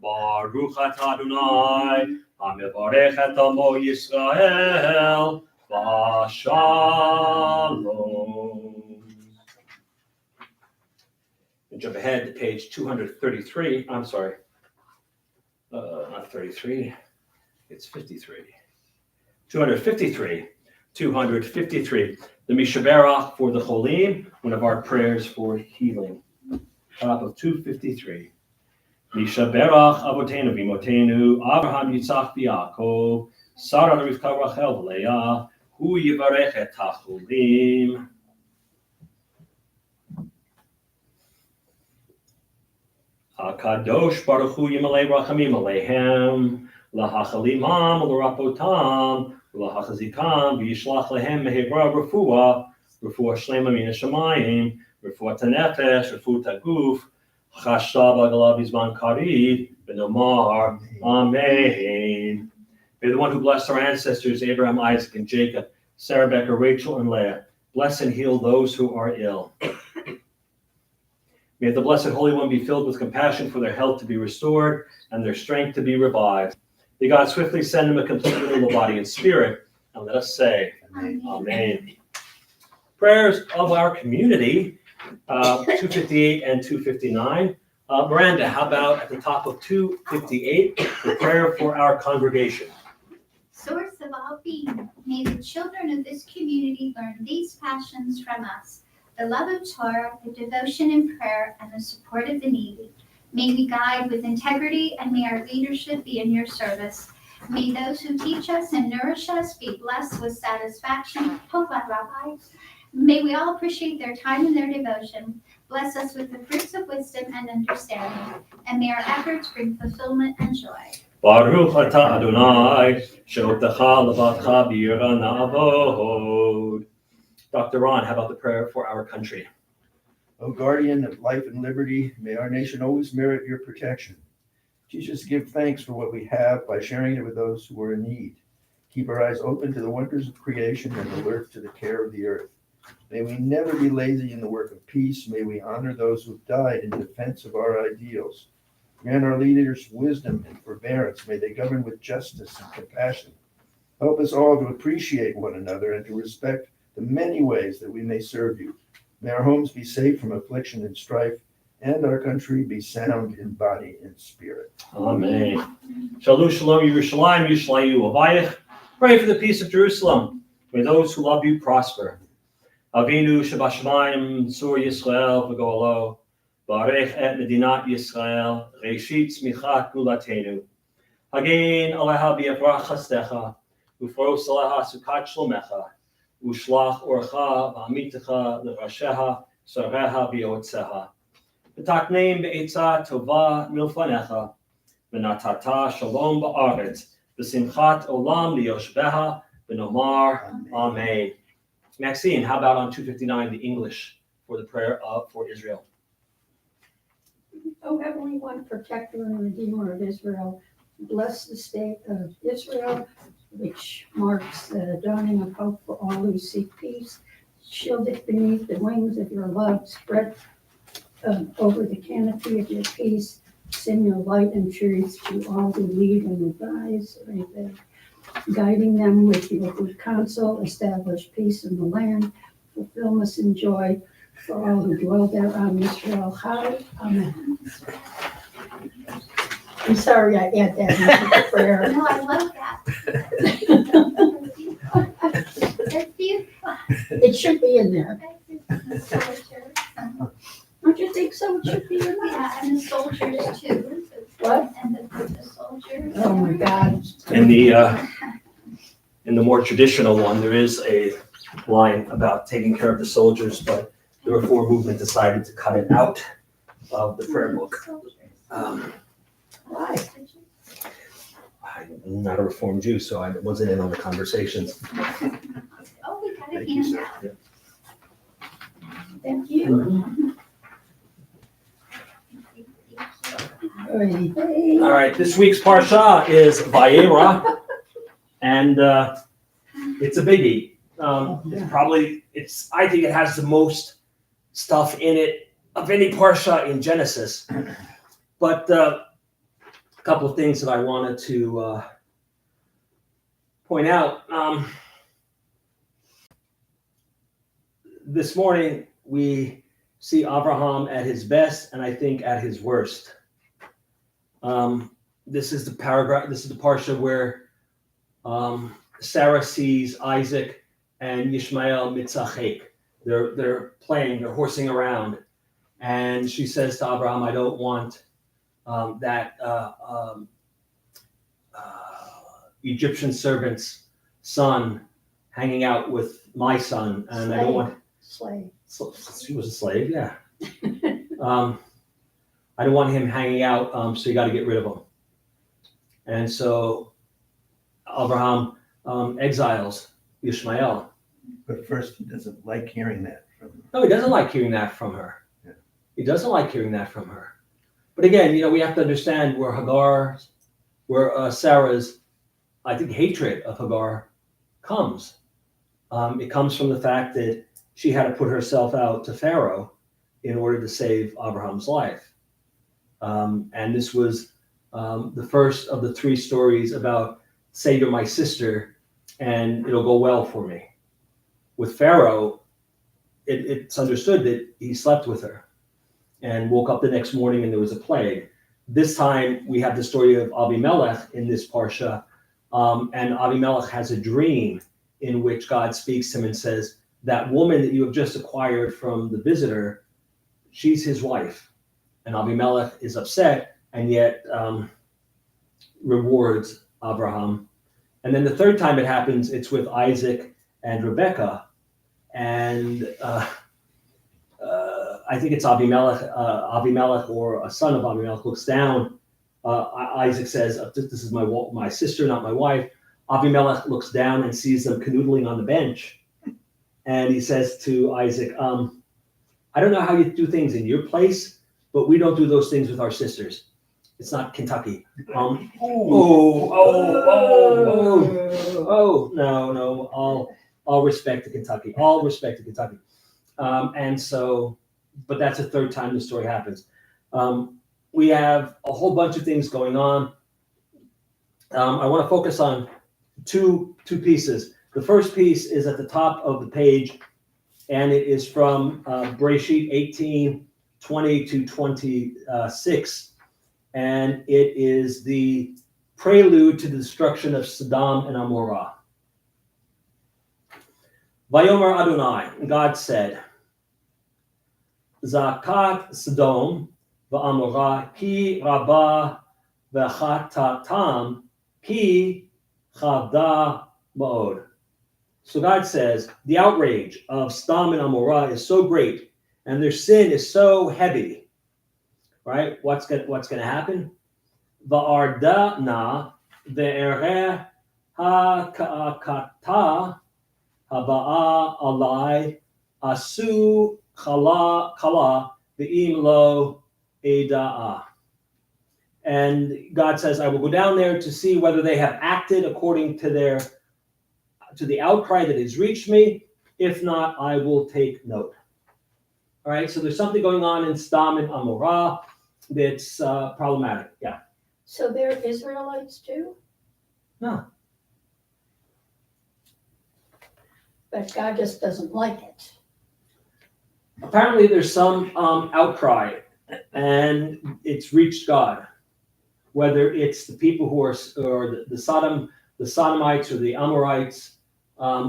Baruch atah Adonai, hamevarech et amo Yisrael, v'shalom. And jump ahead to page 233. I'm sorry, not 33. It's 53. 253. The Mishaberach for the Cholim, one of our prayers for healing. Top of 253. Mishaberach Avotenu Vimotenu, Abraham Yitzchak V'Yaakov, Sarah Rivka Rachel V'Leah, Hu Yivarech et HaCholim. HaKadosh Baruch Hu Yimalei Rachamim Aleihem, Lahachalimam L'Rapotam, L'Hachazikam, V'Yishlach Lehem Mehevra Refuah Shlema Min HaShamayim, Refuat HaNefesh, Refuat HaGuf, Chashav Agalav Yizman Kariv, V'Nomar, Amen. May the one who blessed our ancestors, Abraham, Isaac, and Jacob, Sarah, Becca, Rachel, and Leah, bless and heal those who are ill. May the Blessed Holy One be filled with compassion for their health to be restored and their strength to be revived. May God swiftly send them a complete renewal of body and spirit. And let us say, Amen. Prayers of our community, 258 and 259. Miranda, how about at the top of 258, the prayer for our congregation? well-being. May the children of this community learn these passions from us: the love of Torah, the devotion in prayer, and the support of the needy. May we guide with integrity, and may our leadership be in your service. May those who teach us and nourish us be blessed with satisfaction. Rabbi. May we all appreciate their time and their devotion. Bless us with the fruits of wisdom and understanding, and may our efforts bring fulfillment and joy. Baruch atah Adonai, she'otecha levatcha b'yira na'avod. Dr. Ron, how about the prayer for our country? O guardian of life and liberty, may our nation always merit your protection. Teach us to give thanks for what we have by sharing it with those who are in need. Keep our eyes open to the wonders of creation and alert to the care of the earth. May we never be lazy in the work of peace. May we honor those who have died in defense of our ideals. Grant our leaders wisdom and forbearance. May they govern with justice and compassion. Help us all to appreciate one another and to respect the many ways that we may serve you. May our homes be safe from affliction and strife, and our country be sound in body and spirit. Amen. Shalom, shalom, Yerushalayim, Yishlayu Avayich. Pray for the peace of Jerusalem. May those who love you prosper. Avinu Shabashamayim, Sur Yisrael, V'go'alo, Barech et Medinat Yisrael, Reshit Tzmichat Gulatenu. Hagein Aleha B'yavrach Chastecha, Ufros Aleha Sukat Shlomecha, Ushlach Orcha V'amitecha L'rasheha, Sareha V'yotzeha. V'takneim Be'etza Tova Milfanecha, V'natata Shalom Ba'aretz, V'simchat Olam Liyoshbeha, V'nomar Amen. Maxine, how about on 259, the English for the prayer for Israel? O Heavenly One, protector and redeemer of Israel, bless the state of Israel, which marks the dawning of hope for all who seek peace. Shield it beneath the wings of your love, spread over the canopy of your peace. Send your light and truth to all who lead and advise, right there. Guiding them with your good counsel, establish peace in the land, fulfillment and joy for all who dwell there on Israel high. Amen. I'm sorry I add that into the prayer. No, I love that. That's beautiful. It should be in there. The soldiers. Don't you think so? It should be in there. Yeah, and the soldiers too. What? And the soldiers. Oh my God. In the more traditional one, there is a line about taking care of the soldiers, but the Reform movement decided to cut it out of the prayer book. Why? I'm not a Reformed Jew, so I wasn't in on the conversations. Oh, we got a Thank you, handout. sir. Thank you. All right, this week's Parsha is Vayera, and it's a biggie. I think it has the most stuff in it of any Parsha in Genesis. But a couple of things that I wanted to point out. This morning, we see Abraham at his best, and I think at his worst. This is the parsha where Sarah sees Isaac and Ishmael mitzachek. They're playing, they're horsing around, and she says to Abraham, "I don't want that Egyptian servant's son hanging out with my son, and I don't want." Slave. So she was a slave, yeah. I don't want him hanging out, so you got to get rid of him. And so Abraham exiles Ishmael. But first, he doesn't like hearing that from her. No, he doesn't like hearing that from her. Yeah. He doesn't like hearing that from her. But again, we have to understand where Sarah's, I think, hatred of Hagar comes. It comes from the fact that she had to put herself out to Pharaoh in order to save Abraham's life. And this was the first of the 3 stories about, say to my sister, and it'll go well for me. With Pharaoh, it's understood that he slept with her and woke up the next morning and there was a plague. This time we have the story of Abimelech in this parsha, And Abimelech has a dream in which God speaks to him and says, that woman that you have just acquired from the visitor, she's his wife. And Abimelech is upset and yet rewards Abraham. And then the third time it happens, it's with Isaac and Rebekah. And I think it's Abimelech or a son of Abimelech looks down. Isaac says, this is my sister, not my wife. Abimelech looks down and sees them canoodling on the bench. And he says to Isaac, I don't know how you do things in your place, but we don't do those things with our sisters. It's not Kentucky. No, all respect to Kentucky. All respect to Kentucky. And so, but that's the third time the story happens. We have a whole bunch of things going on. I want to focus on two pieces. The first piece is at the top of the page, and it is from Bereshit 18:20 to 26, and it is the prelude to the destruction of Sodom and Amorah. Vayomer Adonai, God said, Zakat Sodom va'Amorah ki rabah v'chatatam ki chavda ma'od. So God says, the outrage of Sodom and Amorah is so great, and their sin is so heavy. Right? What's going to happen? Va'ardana ve'ereh ha'ka'akata haba'a alai asu kala ve'im lo eda'a. And God says, I will go down there to see whether they have acted according to the outcry that has reached me. If not, I will take note. All right, so there's something going on in Sodom and Amorah that's problematic. Yeah. So they're Israelites too? No. But God just doesn't like it. Apparently, there's some outcry, and it's reached God. Whether it's the people who are, or the Sodomites or the Amorites,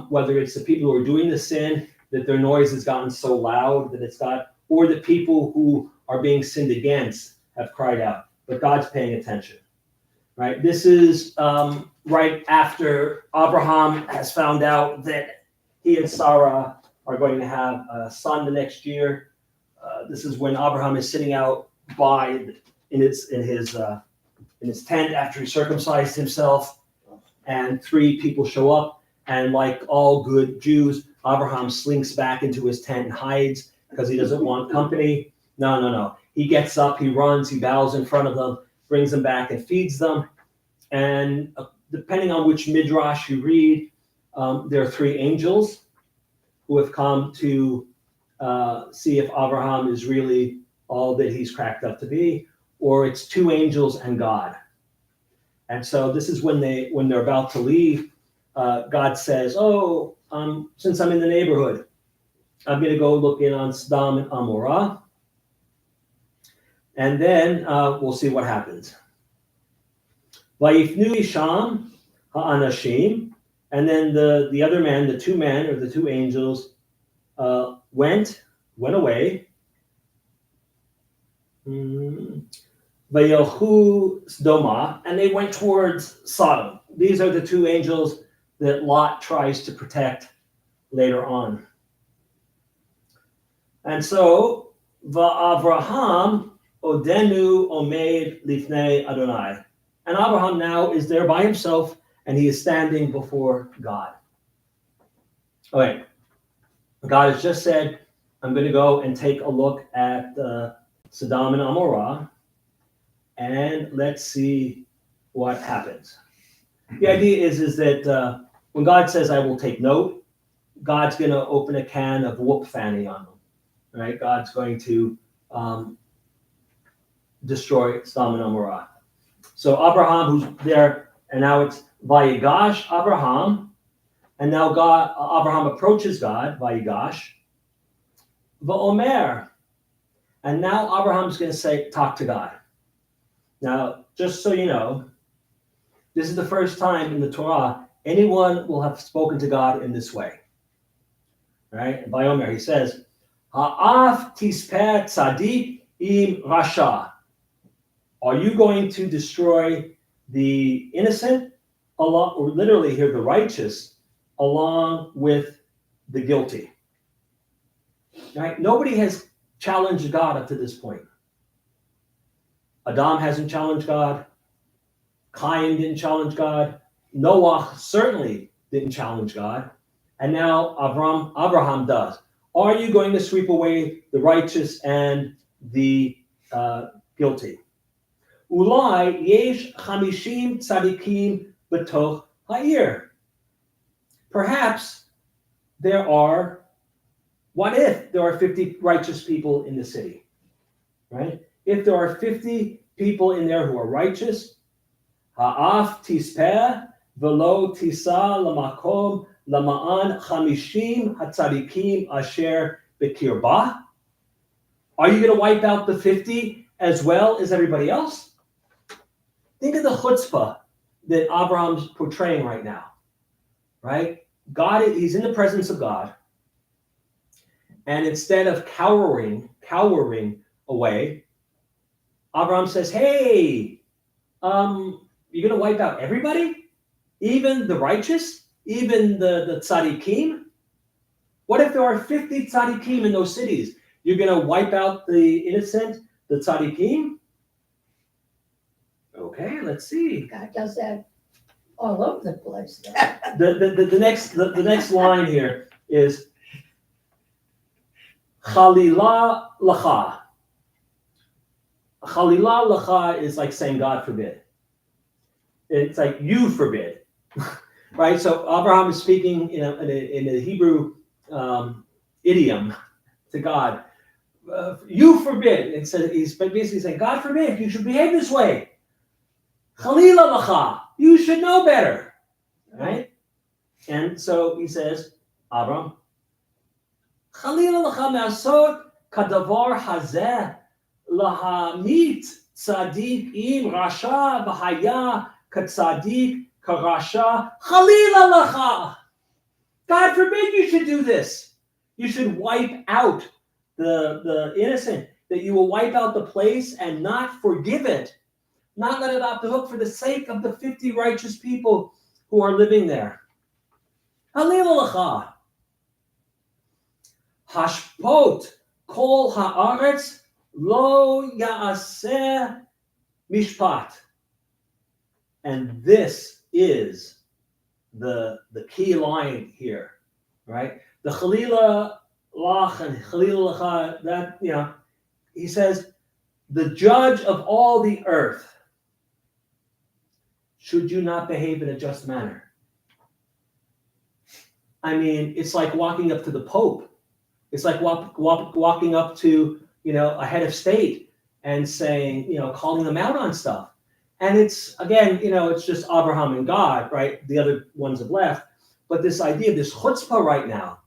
whether it's the people who are doing the sin, that their noise has gotten so loud that it's got, or the people who are being sinned against have cried out. But God's paying attention, right? This is right after Abraham has found out that he and Sarah are going to have a son the next year. This is when Abraham is sitting out in his tent after he circumcised himself, and three people show up. And like all good Jews, Abraham slinks back into his tent and hides because he doesn't want company. No. He gets up, he runs, he bows in front of them, brings them back and feeds them. And depending on which midrash you read, there are three angels who have come to see if Abraham is really all that he's cracked up to be, or it's two angels and God. And so this is when they're about to leave. God says, since I'm in the neighborhood, I'm going to go look in on Sodom and Amorah, and then we'll see what happens. Vayifnu Isham ha'anashim, and then the other men, the two men or the two angels, went away. Vayelchu Sdoma, and they went towards Sodom. These are the two angels that Lot tries to protect later on. And so, Va'avraham odenu omed lifnei Adonai. And Abraham now is there by himself, and he is standing before God. Okay, God has just said, I'm going to go and take a look at Sodom and Amorah, and let's see what happens. The idea is that when God says, I will take note, God's going to open a can of whoop fanny on them, right? God's going to destroy Sodom and Amorah. So Abraham, who's there, and now it's Vayigash Abraham, and now Abraham approaches God, Vayigash, Va'omer, and now Abraham's going to talk to God. Now, just so you know, This is the first time in the Torah anyone will have spoken to God in this way. Right? Vayomer, he says, Ha'af tispeh tzadik im rasha. Are you going to destroy the innocent, along, or literally here, the righteous, along with the guilty? Right? Nobody has challenged God up to this point. Adam hasn't challenged God. Cain didn't challenge God. Noah certainly didn't challenge God. And now Abraham does. Are you going to sweep away the righteous and the guilty? Ulai yesh 50 tzadikim betoch ha'ir. Perhaps there are, what if there are 50 righteous people in the city? Right? If there are 50 people in there who are righteous, ha'af tispeh velo tisa lamakom lama'an 50 hatzadikim asher bekirbah. Are you going to wipe out the 50 as well as everybody else? Think of the chutzpah that Abraham's portraying right now, right? God, he's in the presence of God, and instead of cowering away, Abraham says, "Hey, you're going to wipe out everybody, even the righteous, even the tzaddikim? What if there are 50 tzaddikim in those cities? You're going to wipe out the innocent, the tzaddikim?" Okay, let's see. God does that all over the place. The next line here is Chalila lacha. Chalila lacha is like saying God forbid. It's like you forbid, right? So Abraham is speaking in a Hebrew idiom to God. You forbid. It says he's basically saying, God forbid, you should behave this way. Chalila lacha, you should know better, right? And so he says, Abram, Chalila lacha me'asot kadavar hazeh lahamit tzadik im rasha v'haya katzadik karasha. Chalila lacha. God forbid you should do this. You should wipe out the innocent, that you will wipe out the place and not forgive it. Not let it off the hook for the sake of the 50 righteous people who are living there. Halil lacha. Hashpot kol haaretz lo yaaseh mishpat. And this is the key line here, right? The Chalila lach and Chalila lacha, that, he says, the judge of all the earth, should you not behave in a just manner? I mean, it's like walking up to the Pope. It's like walking up to, a head of state and saying, calling them out on stuff. And it's, again, it's just Abraham and God, right? The other ones have left. But this idea of this chutzpah right now,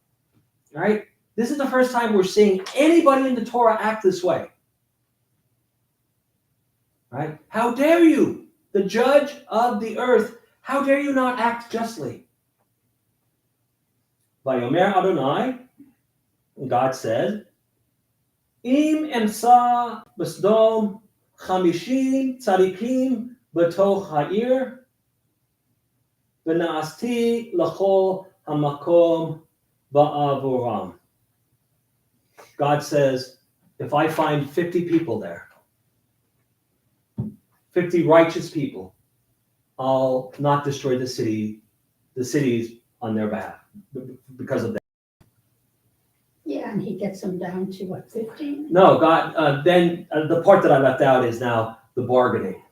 right? This is the first time we're seeing anybody in the Torah act this way. Right? How dare you? The judge of the earth, how dare you not act justly? Vayomer Adonai, God said, Im emsa b'sdom 50 tzadikim b'toch ha'ir v'na'asti l'chol hamakom ba'avoram. God says, if I find 50 people there, 50 righteous people, I'll not destroy the cities on their behalf because of that. Yeah, and he gets them down to what, 15? No, God, then the part that I left out is now the bargaining,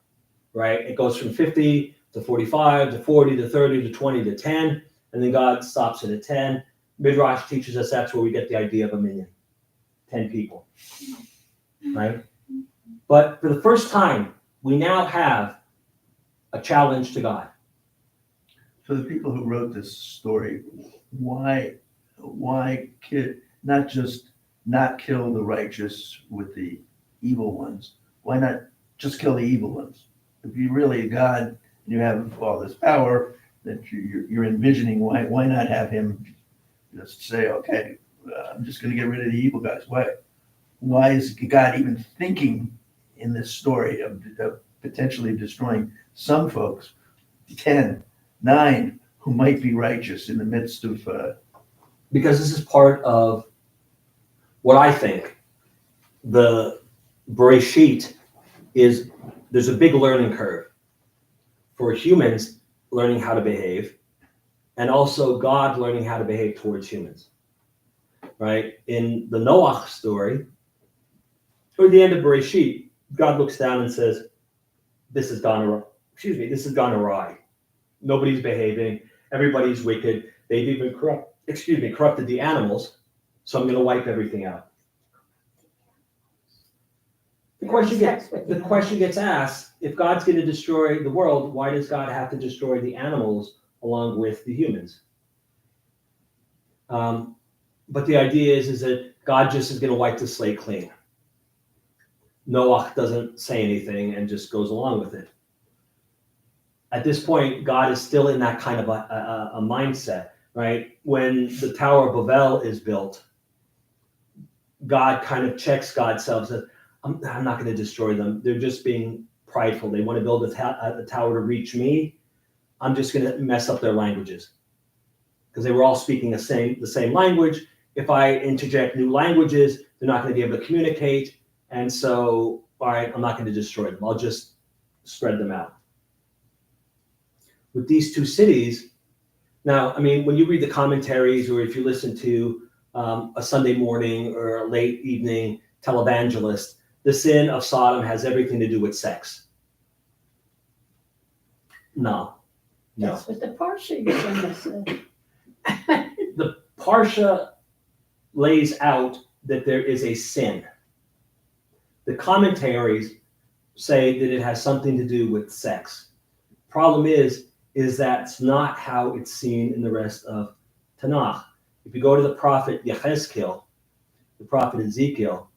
right? It goes from 50 to 45 to 40 to 30 to 20 to 10, and then God stops it at 10. Midrash teaches us that's where we get the idea of a minyan, 10 people, right? But for the first time, we now have a challenge to God. For the people who wrote this story, why not just not kill the righteous with the evil ones? Why not just kill the evil ones? If you really God you have all this power that you're envisioning. Why not have him just say, okay, I'm just going to get rid of the evil guys? Why is God even thinking in this story of potentially destroying some folks, 10, 9, who might be righteous in the midst of Because this is part of what I think the Bereshit is. There's a big learning curve for humans learning how to behave, and also God learning how to behave towards humans. Right? In the Noah story, or the end of Bereshit, God looks down and says, this has gone awry. Nobody's behaving. Everybody's wicked. They've even corrupted the animals. So I'm going to wipe everything out. The question gets asked, if God's going to destroy the world, why does God have to destroy the animals along with the humans? But the idea is that God just is going to wipe the slate clean. Noah doesn't say anything and just goes along with it. At this point, God is still in that kind of a mindset, right? When the Tower of Babel is built, God kind of checks God's self, says, I'm not going to destroy them. They're just being prideful. They want to build a tower to reach me. I'm just going to mess up their languages. Because they were all speaking the same language. If I interject new languages, they're not going to be able to communicate. And so, all right, I'm not going to destroy them. I'll just spread them out. With these two cities, now, I mean, when you read the commentaries or if you listen to a Sunday morning or a late evening televangelist, the sin of Sodom has everything to do with sex. No. That's what the Parsha you're going to say. The Parsha lays out that there is a sin. The commentaries say that it has something to do with sex. Problem is that's not how it's seen in the rest of Tanakh. If you go to the prophet Yechezkel, the prophet Ezekiel,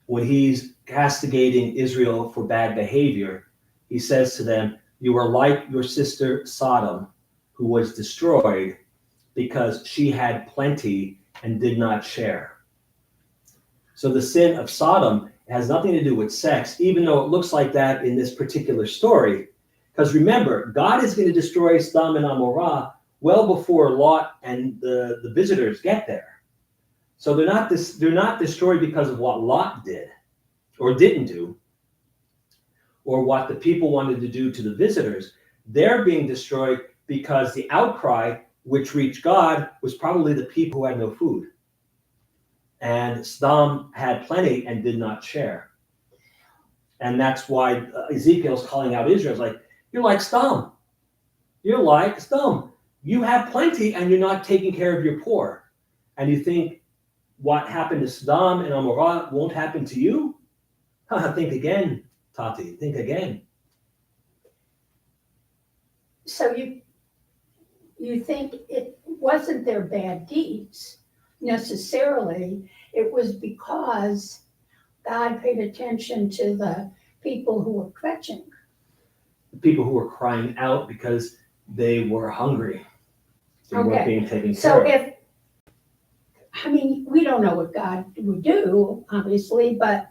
when he's castigating Israel for bad behavior, he says to them, you are like your sister Sodom, who was destroyed because she had plenty and did not share. So the sin of Sodom has nothing to do with sex, even though it looks like that in this particular story. Because remember, God is going to destroy Sodom and Amorah well before Lot and the visitors get there. So they're not destroyed because of what Lot did or didn't do, or what the people wanted to do to the visitors. They're being destroyed because the outcry which reached God was probably the people who had no food. And Sodom had plenty and did not share. And that's why Ezekiel's calling out Israel. It's like, you're like Sodom. You're like Sodom. You have plenty and you're not taking care of your poor. And you think what happened to Sodom and Amorah won't happen to you? Think again, Tati. Think again. So you think it wasn't their bad deeds necessarily. It was because God paid attention to the people who were kvetching. The people who were crying out because they were hungry. They weren't being taken So care of. we don't know what God would do, obviously, but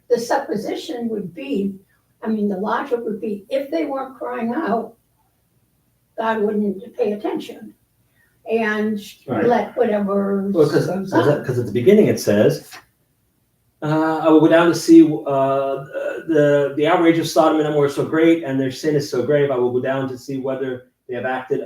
the supposition would be, the logic would be, if they weren't crying out, God wouldn't pay attention and let whatever. Well, because at the beginning it says, I will go down to see the outrage of Sodom and Gomorrah is so great and their sin is so grave. I will go down to see whether they have acted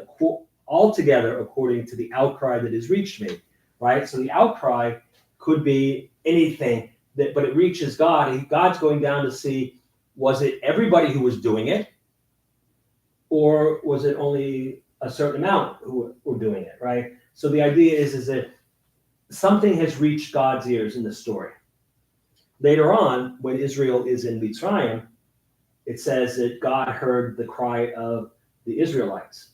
altogether according to the outcry that has reached me. Right? So the outcry could be anything, but it reaches God. God's going down to see, was it everybody who was doing it? Or was it only a certain amount who were doing it, right? So the idea is that something has reached God's ears in the story. Later on, when Israel is in Mitzrayim, it says that God heard the cry of the Israelites.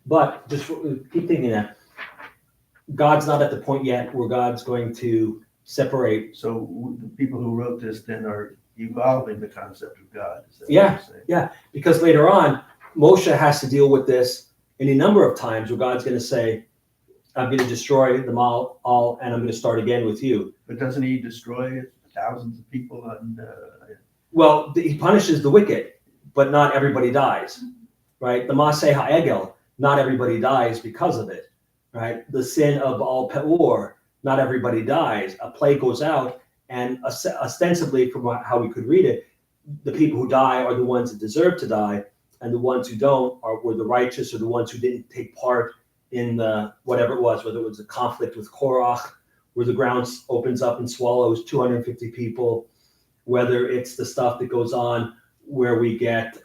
But just keep thinking that God's not at the point yet where God's going to separate. So the people who wrote this then are evolving the concept of God. Is that what Yeah. you're saying? Yeah, because later on, Moshe has to deal with this any number of times where God's going to say, I'm going to destroy them all, and I'm going to start again with you. But doesn't he destroy thousands of people on? Well, he punishes the wicked, but not everybody dies, right? The Maseh Ha'egel, not everybody dies because of it, right? The sin of Baal Peor, not everybody dies. A plague goes out, and ostensibly, from how we could read it, the people who die are the ones that deserve to die, and the ones who don't were the righteous, or the ones who didn't take part in the whatever it was, whether it was a conflict with Korach, where the ground opens up and swallows 250 people, whether it's the stuff that goes on where we get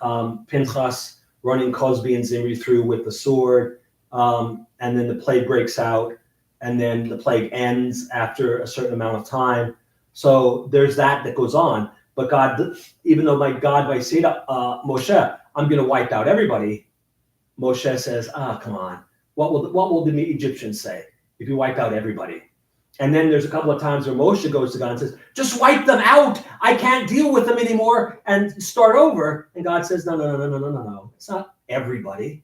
Pinchas running Cosby and Zimri through with the sword, and then the plague breaks out, and then the plague ends after a certain amount of time. So there's that goes on. But God, even though God might say to Moshe, I'm going to wipe out everybody, Moshe says, come on. What will the Egyptians say if you wipe out everybody? And then there's a couple of times where Moshe goes to God and says, just wipe them out. I can't deal with them anymore, and start over. And God says, no. It's not everybody.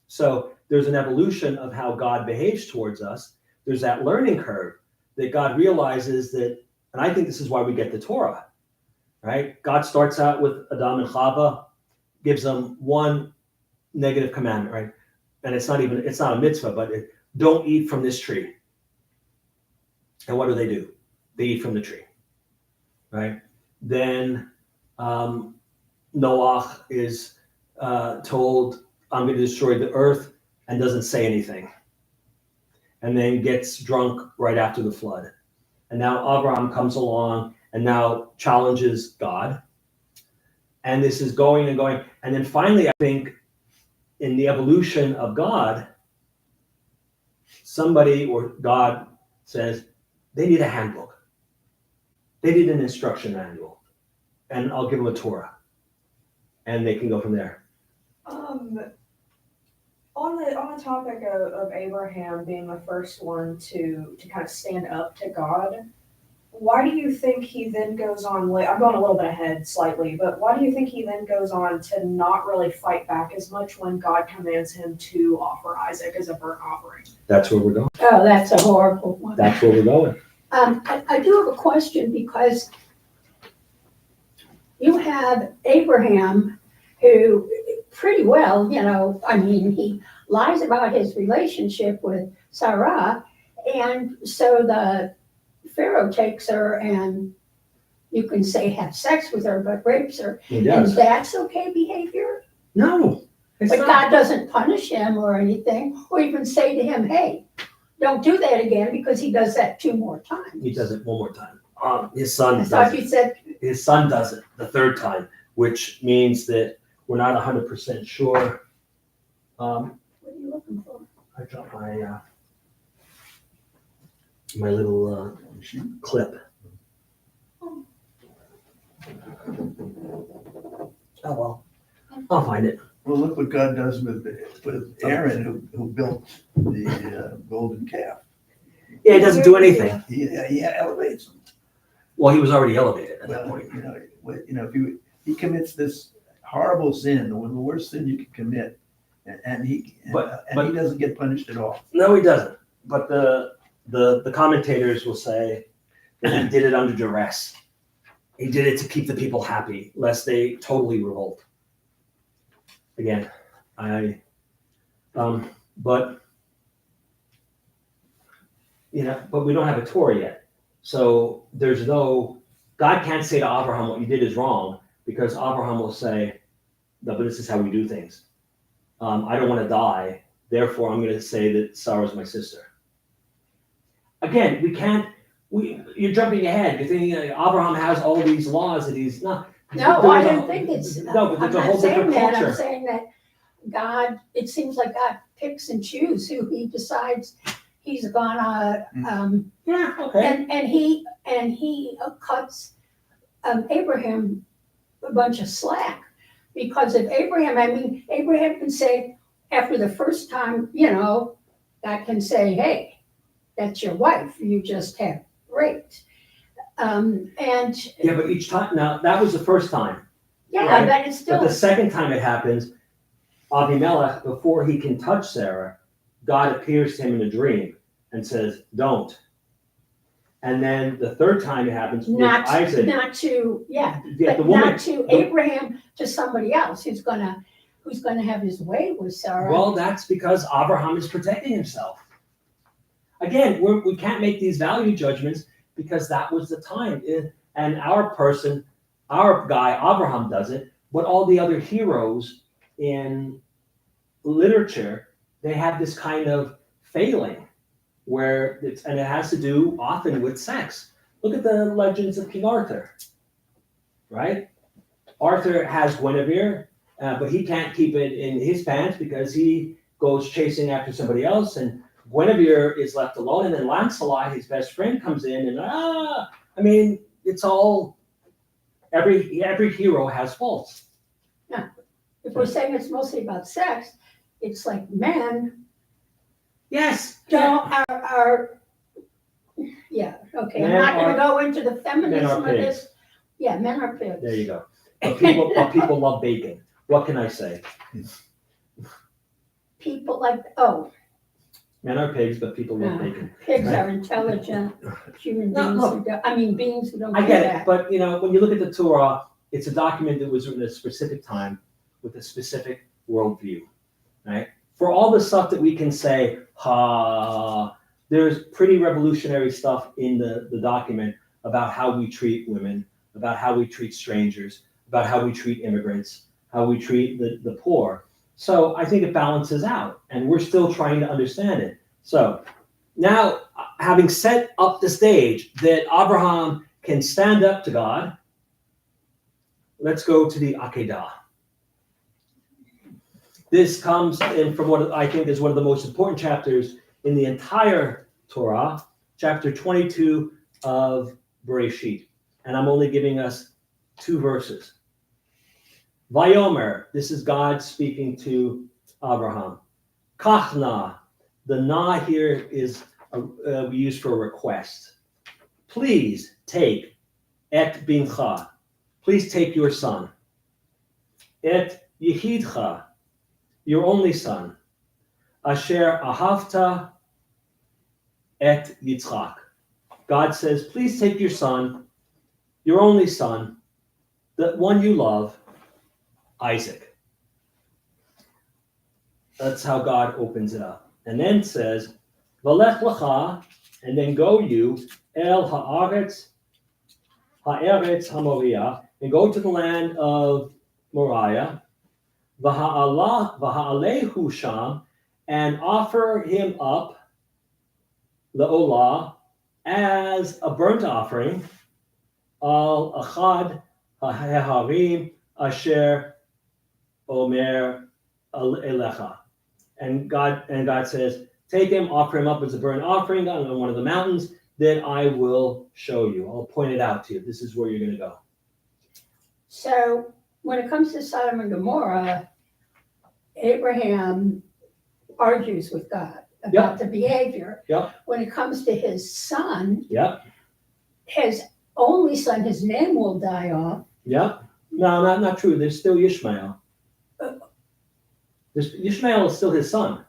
So there's an evolution of how God behaves towards us. There's that learning curve that God realizes that, and I think this is why we get the Torah, right? God starts out with Adam and Chava, gives them one negative commandment, right? And it's not a mitzvah, but don't eat from this tree. And what do? They eat from the tree, right? Then Noah is told, I'm going to destroy the earth, and doesn't say anything. And then gets drunk right after the flood. And now Abraham comes along and now challenges God. And this is going and going. And then finally, I think, in the evolution of God, somebody or God says, they need a handbook. They need an instruction manual. And I'll give them a Torah. And they can go from there. On the topic of Abraham being the first one to kind of stand up to God, why do you think he then goes on, I'm going a little bit ahead slightly, but why do you think he then goes on to not really fight back as much when God commands him to offer Isaac as a burnt offering? That's where we're going. Oh, that's a horrible one. That's where we're going. I do have a question, because you have Abraham, who pretty well, he lies about his relationship with Sarah, and so the Pharaoh takes her and, you can say, have sex with her, but rapes her. He And does. that's okay behavior? No. It's But not. God doesn't punish him or anything, or even say to him, hey, don't do that again, because he does that 2 more times. He does it one more time. His son I does thought it. you said, His son does it the 3rd time, which means that we're not 100% sure. what are you looking for? I dropped my little clip. Oh well, I'll find it. Well, look what God does with Aaron, who built the golden calf. Yeah, it doesn't do anything. He elevates him. Well, he was already elevated at that Well, point. if he commits this horrible sin, one of the worst sin you can commit, and he doesn't get punished at all. No, he doesn't. But the commentators will say that he did it under duress. He did it to keep the people happy, lest they totally revolt. Again, but we don't have a Torah yet. So God can't say to Abraham, what you did is wrong, because Abraham will say, no, but this is how we do things. I don't want to die, therefore I'm going to say that Sarah's my sister. Again, you're jumping ahead. You're thinking Abraham has all these laws that he's not. No, I don't think it's, No, but there's a I'm whole not saying different that, culture. I'm saying that God, it seems like God picks and chooses who he decides he's gonna, Yeah, okay. and he cuts Abraham a bunch of slack, because if Abraham can say, after the first time, God can say, hey, that's your wife, you just have great. And Yeah, but each time, now, that was the first time. yeah, Right. but it's But still, the second time it happens, Avimelech, before he can touch Sarah, God appears to him in a dream and says, don't. And then the third time it happens with Isaac. not to, yeah, Yeah, the but woman, not to Abraham, to somebody else who's gonna have his way with Sarah. well, that's because Abraham is protecting himself. Again, we can't make these value judgments because that was the time. And our guy, Abraham does it, but all the other heroes in literature, they have this kind of failing where and it has to do often with sex. Look at the legends of King Arthur, right? Arthur has Guinevere, but he can't keep it in his pants because he goes chasing after somebody else, and Guinevere is left alone, and then Lancelot, his best friend, comes in, and I mean, it's all, every hero has faults. If we're saying it's mostly about sex, it's like men Yes. are yeah, okay, I'm Men not gonna are- go into the men feminism are of pigs. this. Yeah, men are pigs. There you go. But people love bacon. What can I say? People like, oh, Men are pigs, but people love No. bacon. pigs are intelligent human No, beings look. who don't, beings who don't I do get it, that. but when you look at the Torah, it's a document that was written at a specific time with a specific worldview, right? For all the stuff that we can say, there's pretty revolutionary stuff in the document about how we treat women, about how we treat strangers, about how we treat immigrants, how we treat the poor. So I think it balances out, and we're still trying to understand it. So now, having set up the stage that Abraham can stand up to God, let's go to the Akedah. This comes in from what I think is one of the most important chapters in the entire Torah, chapter 22 of Bereshit. And I'm only giving us 2 verses. Vayomer, this is God speaking to Abraham. Kachna, the na here is we use for a request. Please take et bincha. Please take your son. Et yehidcha, your only son. Asher ahavta et Yitzchak. God says, please take your son, your only son, the one you love, Isaac. That's how God opens it up. And then says, Valech lecha, and then go you, el haaretz haMoriah, and go to the land of Moriah, v'ha'alehu sham, and offer him up, le'olah, as a burnt offering, al achad ha'harim asher omer elecha. And God says, take him, offer him up as a burnt offering on one of the mountains that I will show you. I'll point it out to you. This is where you're going to go. So when it comes to Sodom and Gomorrah, Abraham argues with God about the behavior. Yep. When it comes to his son, Yep. his only son, his name will die off. Yep. No, not true. There's still Ishmael. Ishmael is still his son.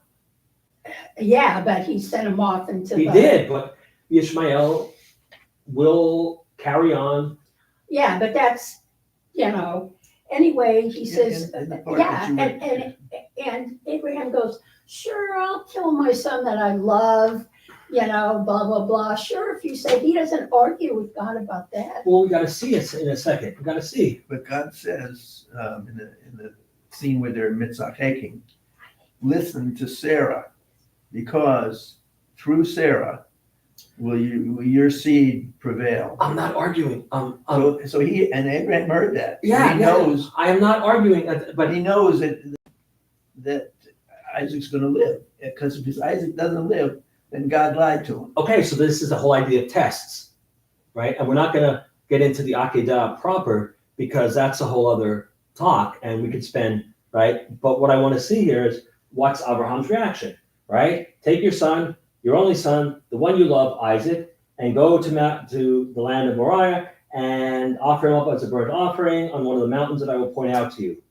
Yeah, but he sent him off into He did, but Ishmael will carry on. Yeah, but that's, anyway, he says, And the part that you were- and Abraham goes, sure, I'll kill my son that I love, blah, blah, blah. Sure, if you say, he doesn't argue with God about that. Well, we got to see it in a second. We got to see. But God says in the scene where they're mitzvah taking, listen to Sarah, because through Sarah will your seed prevail. I'm not arguing. So he and Abraham heard that. So Yeah, he knows. I am not arguing, But he knows that Isaac's going to live, because if Isaac doesn't live, then God lied to him. okay, so this is the whole idea of tests, right? And we're not going to get into the Akedah proper because that's a whole other talk, and we could spend, right? But what I want to see here is what's Abraham's reaction, right? Take your son, your only son, the one you love, Isaac, and go to the land of Moriah and offer him up as a burnt offering on one of the mountains that I will point out to you.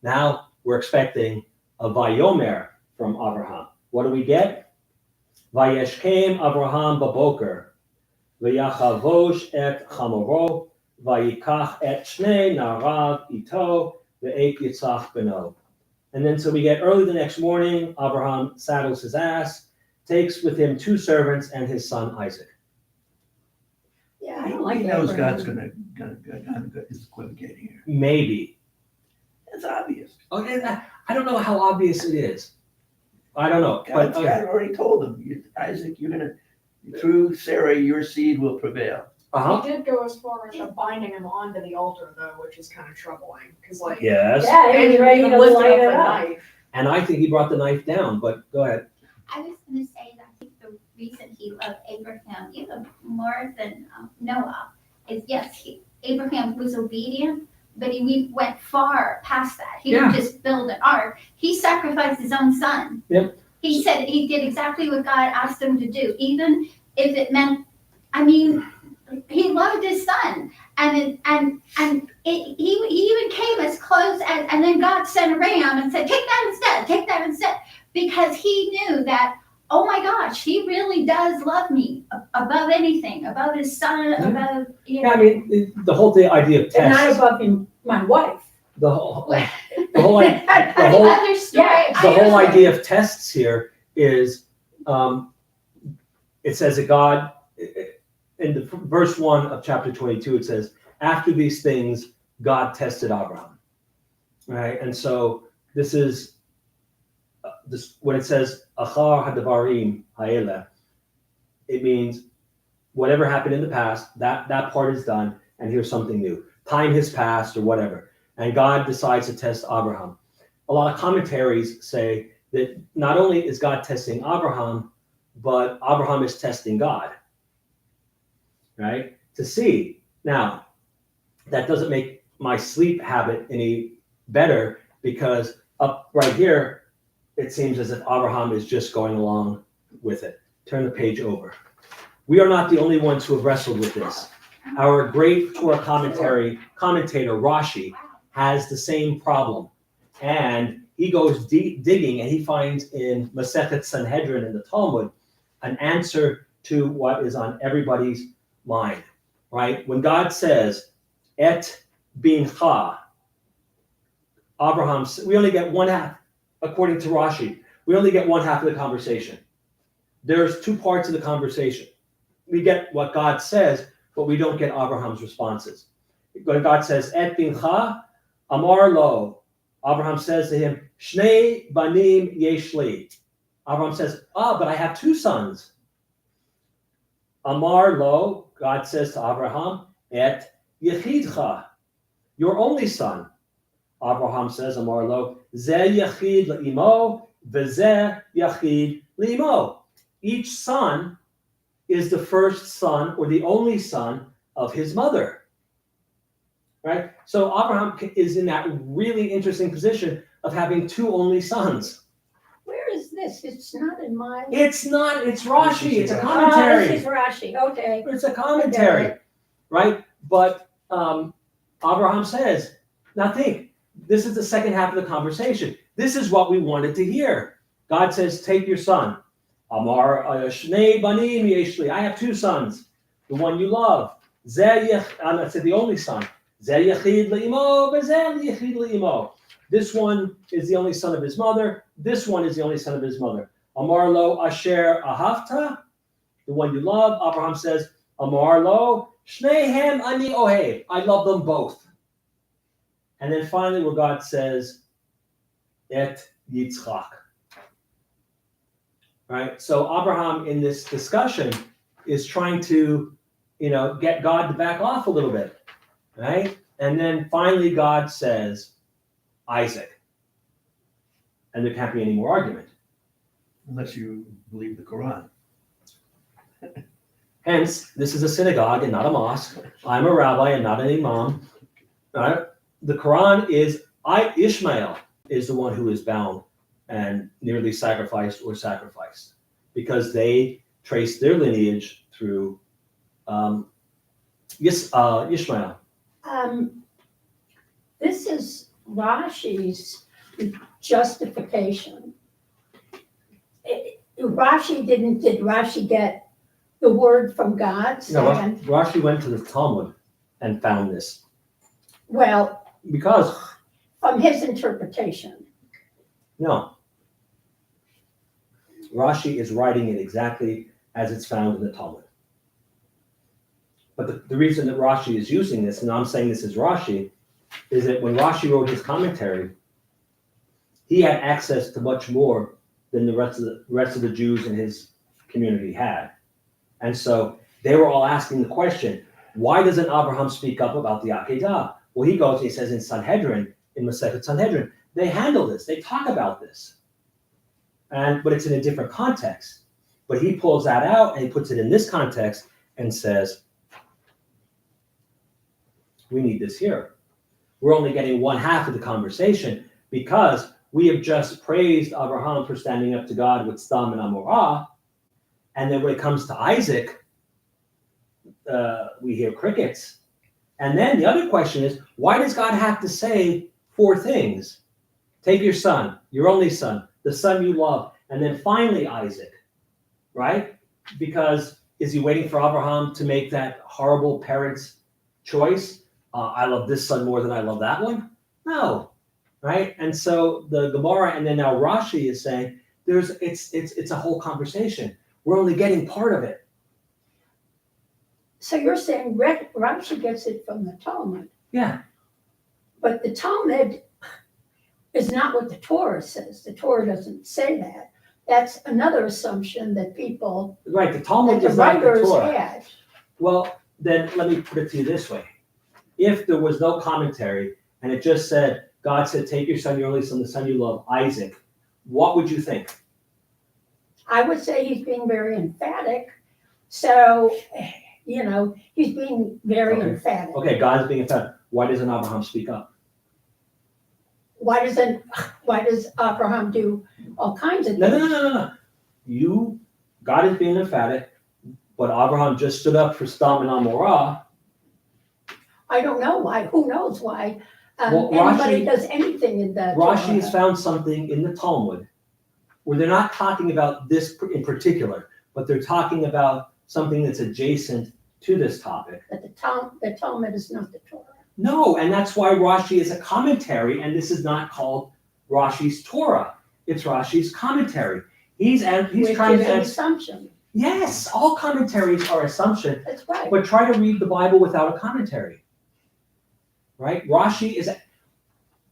Now we're expecting a Vayomer from Abraham. What do we get? Vayeshkem Abraham baboker, v'yachavosh et chamoro, vayikach et shnei narav ito, ve'ek yitzach beno. And then so we get early the next morning, Abraham saddles his ass, takes with him 2 servants and his son Isaac. Yeah, I don't like He knows Abraham. God's gonna is equivocating here. Maybe. It's obvious. Okay, I don't know how obvious it is. I don't know. But God already told him, Isaac, through Sarah, your seed will prevail. He did go as far as binding him onto the altar, though, which is kind of troubling, because like. Yes. Yeah, And he was he ready even to lifted light up it the up. knife. And I think he brought the knife down, but go ahead. I was going to say that I think the reason he loved Abraham even more than Noah is yes, Abraham was obedient, but he went far past that. He didn't just build an ark. He sacrificed his own son. Yep. He said he did exactly what God asked him to do, even if it meant, I mean, he loved his son. He even came as close as, and then God sent a ram and said, take that instead, because he knew that, oh my gosh, he really does love me above anything, above his son, above, Yeah, I mean, the whole idea of And not tests, above my wife. the whole Well, whole other story. the whole idea of tests here is, it says that God, in the verse 1 of chapter 22, it says, after these things, God tested Abraham. Right? And so this is when it says, achar hadavarim ha'eleh, it means whatever happened in the past, that part is done, and here's something new. Time has passed or whatever. And God decides to test Abraham. A lot of commentaries say that not only is God testing Abraham, but Abraham is testing God, right? To see. Now, that doesn't make my sleep habit any better, because up right here, it seems as if Abraham is just going along with it. Turn the page over. We are not the only ones who have wrestled with this. Our great Torah commentator Rashi has the same problem. And he goes digging, and he finds in Masechet Sanhedrin in the Talmud an answer to what is on everybody's mind, right? When God says, et bincha, Abraham, we only get one half, according to Rashi, we only get one half of the conversation. There's 2 parts of the conversation. We get what God says, but we don't get Abraham's responses. When God says, et bincha, amar lo, Abraham says to him, shnei banim yesh li. Abraham says, but I have 2 sons. Amar lo, God says to Abraham, et yechidcha, your only son. Abraham says, Amar lo, ze yachid le'imo, v'ze yachid le'imo. Each son is the first son or the only son of his mother. Right? So Abraham is in that really interesting position of having 2 only sons. Where is this? It's not in my. It's not, it's Rashi, it's a Oh, commentary. this is Rashi, okay. It's a commentary, right? But Abraham says, now think, this is the second half of the conversation. This is what we wanted to hear. God says, take your son. Amar shnei banim yesh li. I have 2 sons. The one you love. I said the only son. Ze yachid le'imo, v'ze yachid le'imo. This one is the only son of his mother. This one is the only son of his mother. Amar lo asher ahavta, the one you love. Abraham says, Amar lo shnehem ani ohev. I love them both. And then finally, where God says, et Yitzchak. Right? So Abraham in this discussion is trying to, get God to back off a little bit. Right? And then finally God says, Isaac. And there can't be any more argument. Unless you believe the Quran. Hence, this is a synagogue and not a mosque. I'm a rabbi and not an imam. Right? The Quran is, Ishmael is the one who is bound and nearly sacrificed or sacrificed, because they trace their lineage through Yishmael. This is Rashi's justification. Did Rashi get the word from God No, saying, Rashi went to the Talmud and found this well, because from his interpretation? no, Rashi is writing it exactly as it's found in the Talmud. But the reason that Rashi is using this, and I'm saying this is Rashi, is that when Rashi wrote his commentary, he had access to much more than the rest of the Jews in his community had. And so they were all asking the question, why doesn't Abraham speak up about the Akedah? Well, he goes and he says in Sanhedrin, in Masechet Sanhedrin, they handle this, they talk about this. But it's in a different context. But he pulls that out and he puts it in this context and says, we need this here. We're only getting one half of the conversation because we have just praised Abraham for standing up to God with Stam and Amorah. And then when it comes to Isaac, we hear crickets. And then the other question is, why does God have to say 4 things? Take your son, your only son, the son you love, and then finally Isaac, right? Because is he waiting for Abraham to make that horrible parent's choice? I love this son more than I love that one? No, right? And so the Gemara, and then now Rashi is saying, it's a whole conversation. We're only getting part of it. So you're saying Rashi gets it from the Talmud, Yeah. but the Talmud is not what the Torah says. The Torah doesn't say that. That's another assumption that people, Right, the that Talmud the is like the writers Torah. had. Well, then let me put it to you this way. If there was no commentary and it just said, God said, take your son, your only son, the son you love, Isaac, what would you think? I would say he's being very emphatic. So, he's being very Okay. emphatic. Okay, God's being emphatic. Why doesn't Abraham speak up? Why does Abraham do all kinds of No, things? no. God is being emphatic, but Abraham just stood up for Stam and Amorah. I don't know why. Who knows why Well, anybody Rashi- does anything in the Rashi Torah. has found something in the Talmud where they're not talking about this in particular, but they're talking about something that's adjacent to this topic. But the Talmud is not the Torah. No, and that's why Rashi is a commentary, and this is not called Rashi's Torah. It's Rashi's commentary. He's Which trying is to an answer. assumption. Yes, all commentaries are assumption, That's right. but try to read the Bible without a commentary. Right? Rashi is.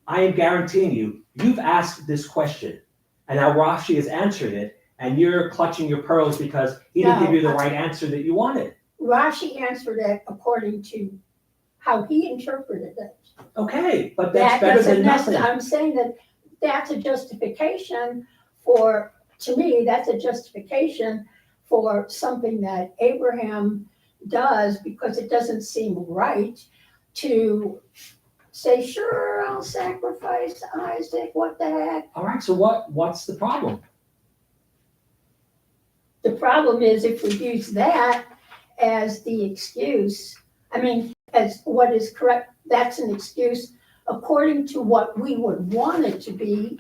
I am guaranteeing you, you've asked this question, and now Rashi has answered it, and you're clutching your pearls because he didn't No, give you the right answer that you wanted. Rashi answered it according to how he interpreted it. Okay, but that's better than nothing. I'm saying that that's a justification for, to me, that's a justification for something that Abraham does because it doesn't seem right to say, sure, I'll sacrifice Isaac, what the heck? All right, so what's the problem? The problem is if we use that as the excuse, as what is correct, that's an excuse according to what we would want it to be.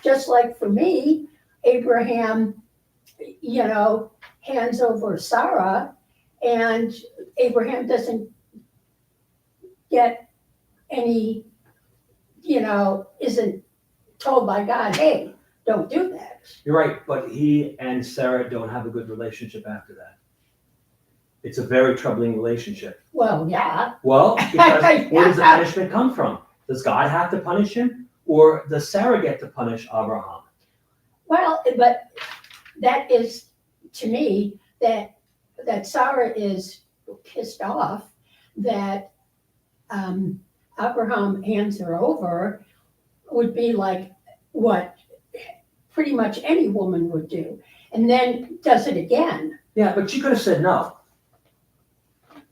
Just like for me, Abraham, hands over Sarah, and Abraham doesn't get any, isn't told by God, hey, don't do that. You're right, but he and Sarah don't have a good relationship after that. It's a very troubling relationship. Well, yeah. Well, because where does the punishment come from? Does God have to punish him, or does Sarah get to punish Abraham? Well, but that is, to me, that Sarah is pissed off that Abraham hands her over would be like what pretty much any woman would do, and then does it again. Yeah, but she could have said no.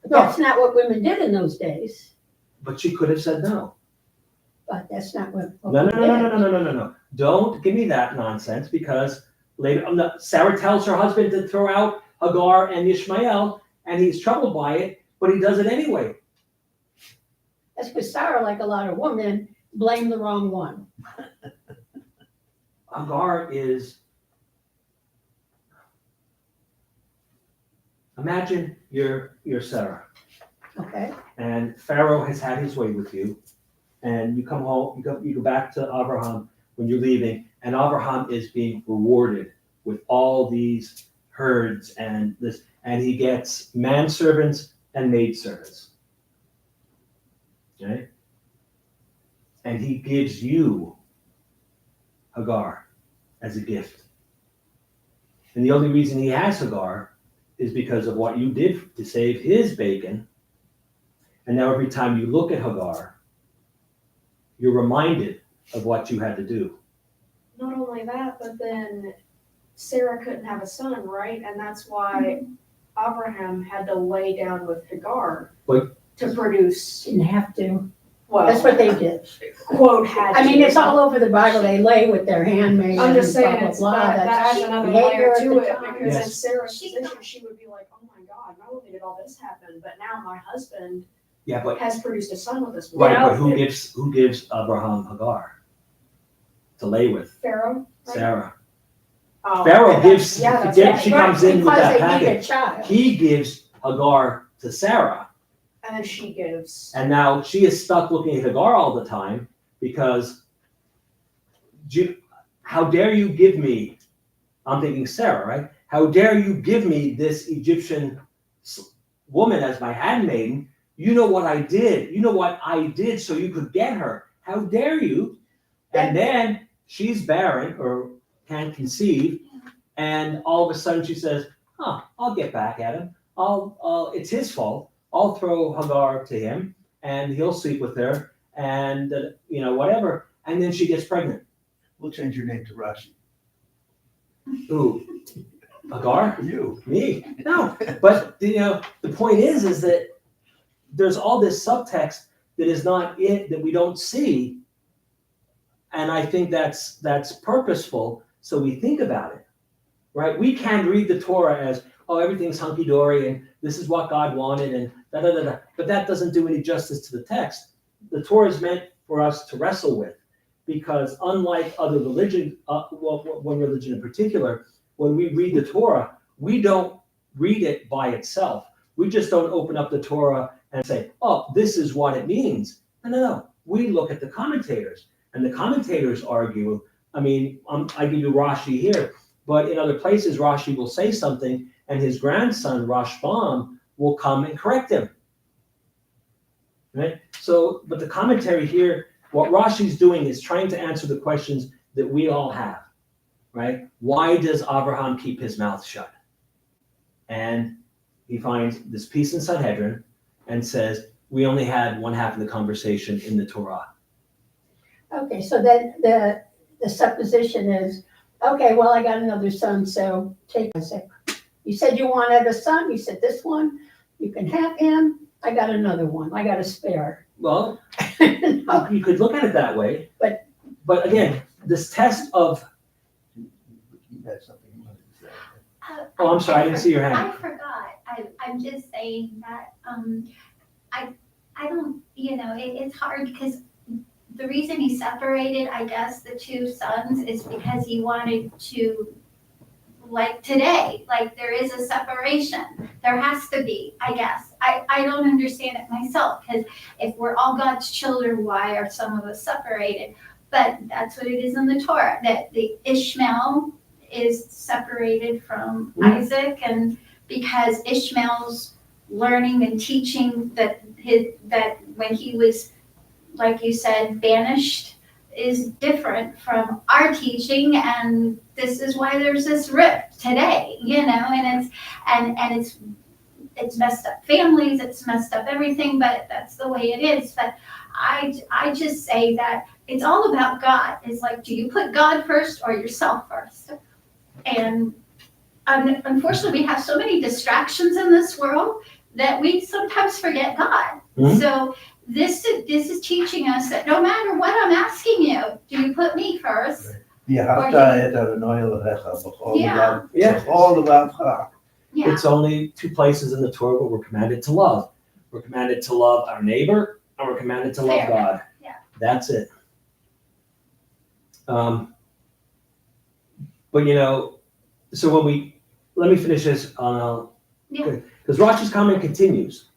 But that's not what women did in those days. But she could have said no. But that's not what No. we did. Don't give me that nonsense because later Sarah tells her husband to throw out Hagar and Ishmael, and he's troubled by it, but he does it anyway. That's because Sarah, like a lot of women, blame the wrong one. Hagar is, imagine you're Sarah, Okay, and Pharaoh has had his way with you, and you come home, you go back to Abraham when you're leaving, and Abraham is being rewarded with all these herds and this, and he gets manservants and maidservants. Okay? And he gives you Hagar as a gift. And the only reason he has Hagar is because of what you did to save his bacon. And now every time you look at Hagar, you're reminded of what you had to do. Not only that, but then Sarah couldn't have a son, right? And that's why Abraham had to lay down with Hagar But- to produce. didn't have to. Well, That's what they did. quote had to. I mean, it's all over the Bible. They lay with their handmaid I'm and just saying, blah, it's, blah, blah. that That's adds another behavior layer at to the it, time. because in Yes. Sarah's She position, she would be like, oh my God, not only did all this happen, but now my husband Yeah, but has produced a son with this woman. right, but who gives Abraham Hagar to lay with? Pharaoh? right? Sarah. Oh, Pharaoh okay, gives, yeah, that's gives- right. she comes in with Because that they need a package. child. He gives Hagar to Sarah, And then she gives. and now she is stuck looking at Hagar all the time because how dare you give me, I'm thinking Sarah, right? How dare you give me this Egyptian woman as my handmaiden? You know what I did. You know what I did so you could get her. How dare you? And then she's barren or can't conceive, and all of a sudden she says, I'll get back at him. It's his fault. I'll throw Hagar to him and he'll sleep with her and, whatever. And then she gets pregnant. We'll change your name to Rashi. Who? Hagar? You. Me? No. But, the point is that there's all this subtext that is not it, that we don't see. And I think that's purposeful, so we think about it, right? We can read the Torah as, everything's hunky-dory and this is what God wanted and da-da-da-da. But that doesn't do any justice to the text. The Torah is meant for us to wrestle with, because unlike other religion, one religion in particular, when we read the Torah, we don't read it by itself. We just don't open up the Torah and say, this is what it means. No. We look at the commentators, and the commentators argue. I mean, I give you Rashi here, but in other places, Rashi will say something, and his grandson, Rashbam, will come and correct him. Right? So, but the commentary here, what Rashi's doing is trying to answer the questions that we all have, right? Why does Abraham keep his mouth shut? And he finds this piece in Sanhedrin and says, we only had one half of the conversation in the Torah. Okay, so then the supposition is, okay, well, I got another son, so take Isaac. You said you wanted a son, you said this one, you can have him. I got another one, I got a spare. Well, No, you could look at it that way, but again, this test of, You had something you wanted to say. oh, I'm sorry, I didn't see your I hand. forgot. I'm just saying that, I don't, it's hard because the reason he separated, I guess, the two sons is because he wanted to, like today, like there is a separation. There has to be, I guess. I don't understand it myself, because if we're all God's children, why are some of us separated? But that's what it is in the Torah, that the Ishmael is separated from Isaac, and because Ishmael's learning and teaching that when he was, like you said, banished, is different from our teaching, and this is why there's this rift today, and it's messed up families, it's messed up everything, but that's the way it is. But I just say that it's all about God. It's like, do you put God first or yourself first? And unfortunately, we have so many distractions in this world that we sometimes forget God. Mhm. So this is teaching us that no matter what I'm asking you, do you put me first? ואהבת את אדוני אלוהיך בכל Yeah. לבבך, בכל לבבך, Yeah. It's only two places in the Torah where we're commanded to love. We're commanded to love our neighbor, and we're commanded to love Fair. God. Yeah. That's it. But you know, so let me finish this on, Yeah. because Rashi's comment continues,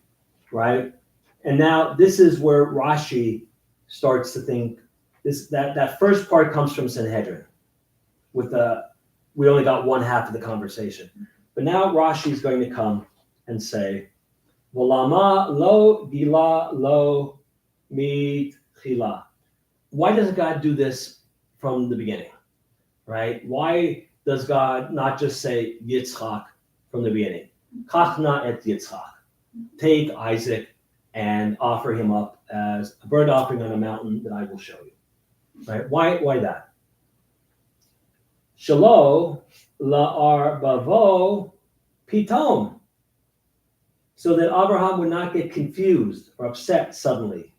right? And now this is where Rashi starts to think that first part comes from Sanhedrin with we only got one half of the conversation. But now Rashi is going to come and say, Volama lo gila lo mitchila. Why doesn't God do this from the beginning, right? Why does God not just say Yitzchak from the beginning? Kachna et Yitzchak. Take Isaac and offer him up as a burnt offering on a mountain that I will show you. Right? Why that? Shalo la'ar bavo pitom. So that Abraham would not get confused or upset suddenly.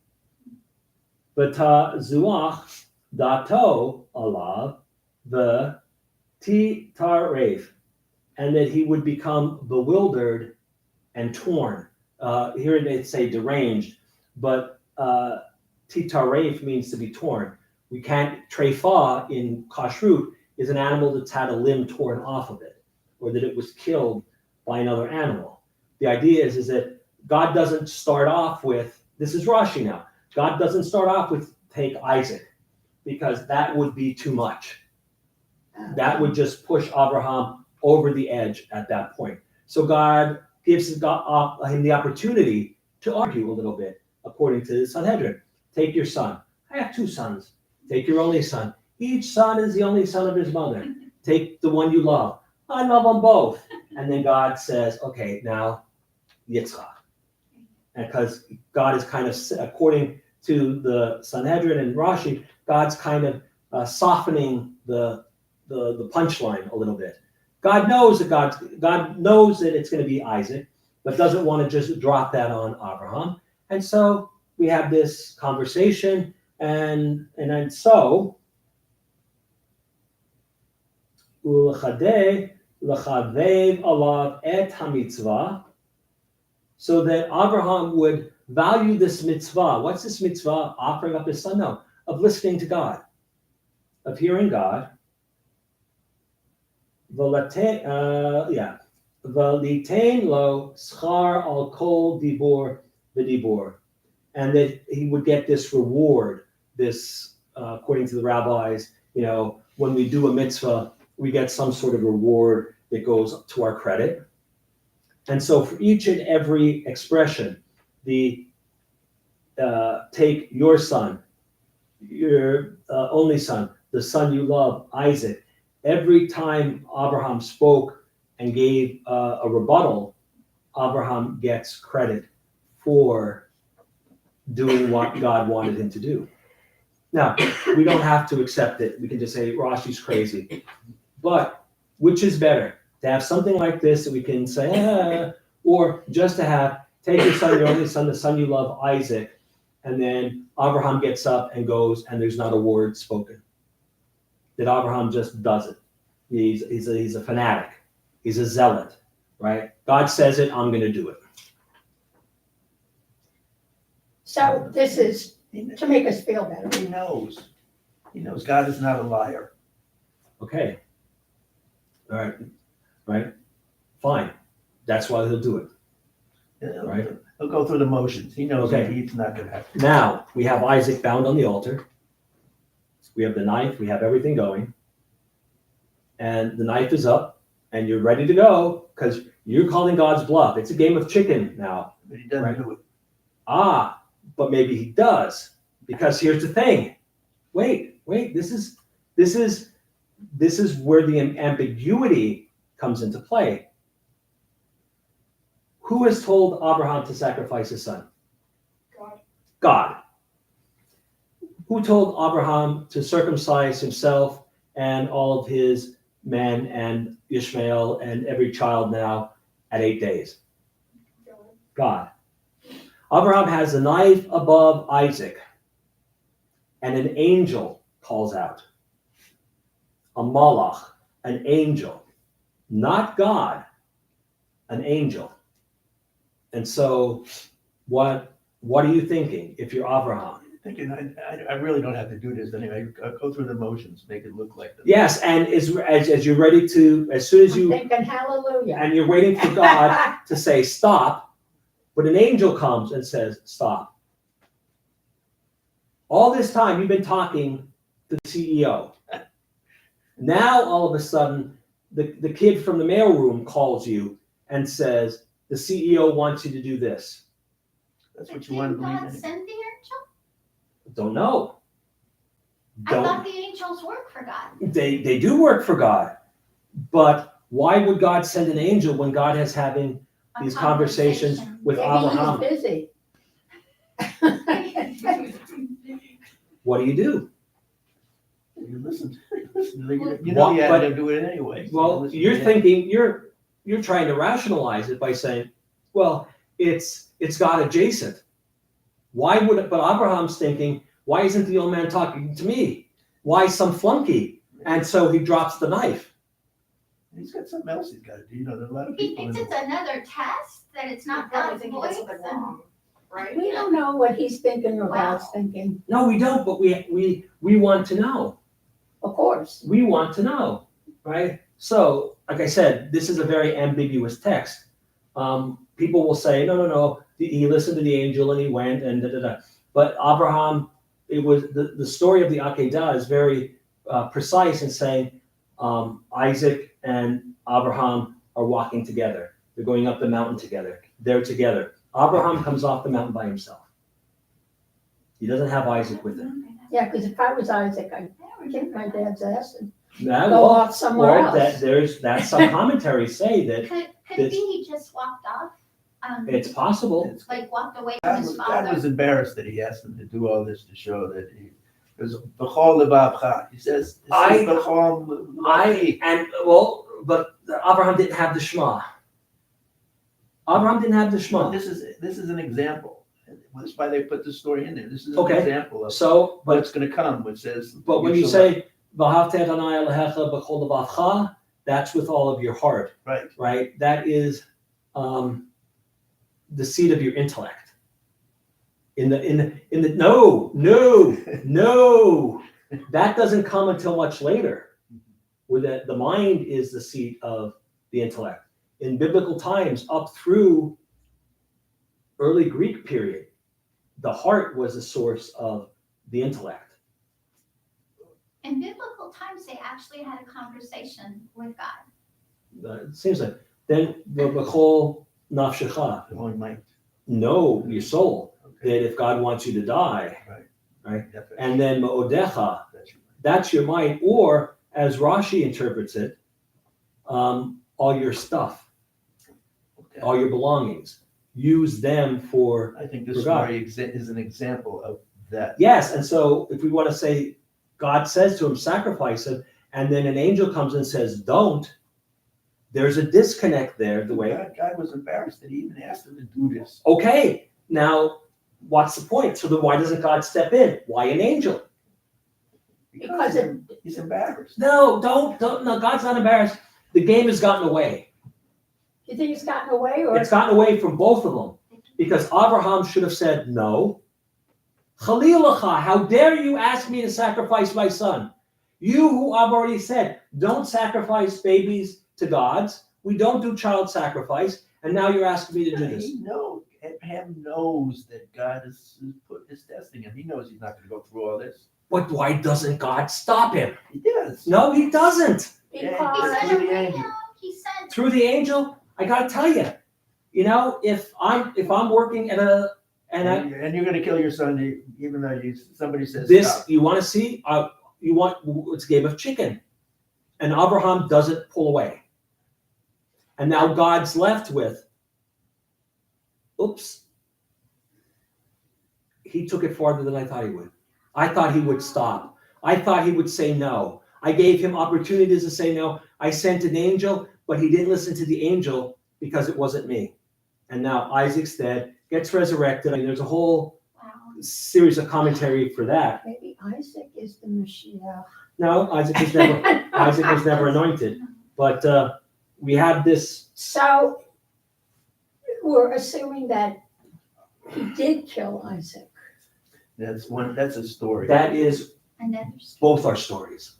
V'ta zuach dato alav the ti taref. And that he would become bewildered and torn. Here they say deranged, but titaref means to be torn. We can't, trefa in kashrut is an animal that's had a limb torn off of it, or that it was killed by another animal. The idea is that God doesn't start off with, this is Rashi now, God doesn't start off with take Isaac, because that would be too much. That would just push Abraham over the edge at that point. So God gives him the opportunity to argue a little bit, according to the Sanhedrin. Take your son. I have two sons. Take your only son. Each son is the only son of his mother. Take the one you love. I love them both. And then God says, okay, now Yitzchak. And because God is kind of, according to the Sanhedrin and Rashi, God's kind of softening the punchline a little bit. God knows that it's going to be Isaac, but doesn't want to just drop that on Abraham. And so we have this conversation, and then so Ulachadeh lachavev alav et hamitzvah, so that Abraham would value this mitzvah. What's this mitzvah? Offering up his son? No, of listening to God, of hearing God. V'litain lo schar al kol dibor v'dibor, and that he would get this reward. This, according to the rabbis, when we do a mitzvah, we get some sort of reward that goes to our credit. And so, for each and every expression, the take your son, your only son, the son you love, Isaac. Every time Abraham spoke and gave a rebuttal, Abraham gets credit for doing what God wanted him to do. Now, we don't have to accept it. We can just say Rashi's crazy. But which is better? To have something like this that we can say, or just to have, take your son, your only son, the son you love, Isaac, and then Abraham gets up and goes, and there's not a word spoken. That Abraham just does it. He's a fanatic. He's a zealot, right? God says it, I'm going to do it. So this is to make us feel better. He knows. He knows God is not a liar. Okay. All right. Fine. That's why he'll do it. Right. He'll go through the motions. He knows Okay. he's not going to have to. Now, we have Isaac bound on the altar. We have the knife. We have everything going. And the knife is up, and you're ready to go because you're calling God's bluff. It's a game of chicken now. But he doesn't do it. But maybe he does, because here's the thing. Wait. This is where the ambiguity comes into play. Who has told Abraham to sacrifice his son? God. Who told Abraham to circumcise himself and all of his men and Ishmael and every child now at 8 days? God. Abraham has a knife above Isaac, and an angel calls out. A malach, an angel, not God. an angel. And so what are you thinking if you're Abraham? Thinking, I really don't have to do this anyway. I'll go through the motions, make it look like. Yes, and as you're ready to, as soon as I'm you, thinking hallelujah. and you're waiting for God to say stop, but an angel comes and says stop. All this time you've been talking to the CEO. Now all of a sudden the kid from the mailroom calls you and says the CEO wants you to do this. That's But what you want to didn't believe God in. send the angel? Don't know. I thought the angels work for God. They do work for God, but why would God send an angel when God is having A these conversations conversation. with Maybe Abraham? he's busy. What do? You listen, you know you had to do it anyway. So Well, listen you're to it. thinking, you're trying to rationalize it by saying, well, it's God adjacent. Why would it, but Abraham's thinking, why isn't the old man talking to me? Why some flunky? And so he drops the knife. He's got something else he's got to do. You know, there are a lot of He people. thinks in it's another test, that it's not probably God's think he voice. did something wrong, right? We don't know what he's thinking or Wow. God's thinking, No, we don't, but we want to know. of course. We want to know, right? So, like I said, this is a very ambiguous text. People will say, no, he listened to the angel and he went and da. But Abraham, it was the story of the Akedah is very precise in saying Isaac and Abraham are walking together. They're going up the mountain together. They're together. Abraham comes off the mountain by himself. He doesn't have Isaac with him. Yeah, because if I was Isaac, I'd kick my dad's ass and Now, go off somewhere else. That's some commentaries say that Could it This- be he just walked off? it's possible. It's- Like walked away from God his was, God father? was embarrassed that he asked him to do all this to show that he was b'chol levavcha. He says, I- b'chol levavi. But Abraham didn't have the Shema. Abraham didn't have the Well, Shema. this is an example. That's why they put the story in there. This is an Okay. example of So, but what's going to come, which says. But when you say, "V'ahavta et Adonai Elohecha b'chol levavcha," that's with all of your heart, Right. right? That is the seat of your intellect. No, that doesn't come until much later, where the mind is the seat of the intellect. In biblical times, up through early Greek period, the heart was the source of the intellect. In biblical times, they actually had a conversation with God. It seems like then the b'chol nafshecha, The one might. know your soul Okay. that if God wants you to die, Definitely. and then ma'odecha, That's right. that's your might, or as Rashi interprets it, all your stuff, Okay. all your belongings, use them for I think this For God. story is an example of that. yes. And so if we want to say God says to him, sacrifice him, and then an angel comes and says, don't. There's a disconnect there. The way God was embarrassed that he even asked him to do this. okay, now what's the point? So then why doesn't God step in? Why an angel? Because he's embarrassed. No, don't. No, God's not embarrassed. The game has gotten away. You think it's gotten away or? It's gotten away from both of them because Abraham should have said no. Chalilacha, how dare you ask me to sacrifice my son? You who I've already said, don't sacrifice babies to gods. We don't do child sacrifice. And now you're asking me to do this. He knows. Abraham knows that God is testing him. He knows he's not going to go through all this. But why doesn't God stop him? He does. No, he doesn't. He Because sent Through a the angel. radio. He sent. Through the angel, I gotta tell you, if I'm working at And you're going to kill your son, even though somebody says this, stop. you want to see, it's a game of chicken, and Abraham doesn't pull away, and now God's left with, oops, he took it farther than I thought he would. I thought he would stop. I thought he would say no. I gave him opportunities to say no. I sent an angel, but he didn't listen to the angel because it wasn't me. And now Isaac's dead, gets resurrected. I mean, there's a whole Wow. series of commentary for that. maybe Isaac is the Mashiach. No, Isaac was never anointed. But we have this. So we're assuming that he did kill Isaac. That's a story. That is Another both our stories.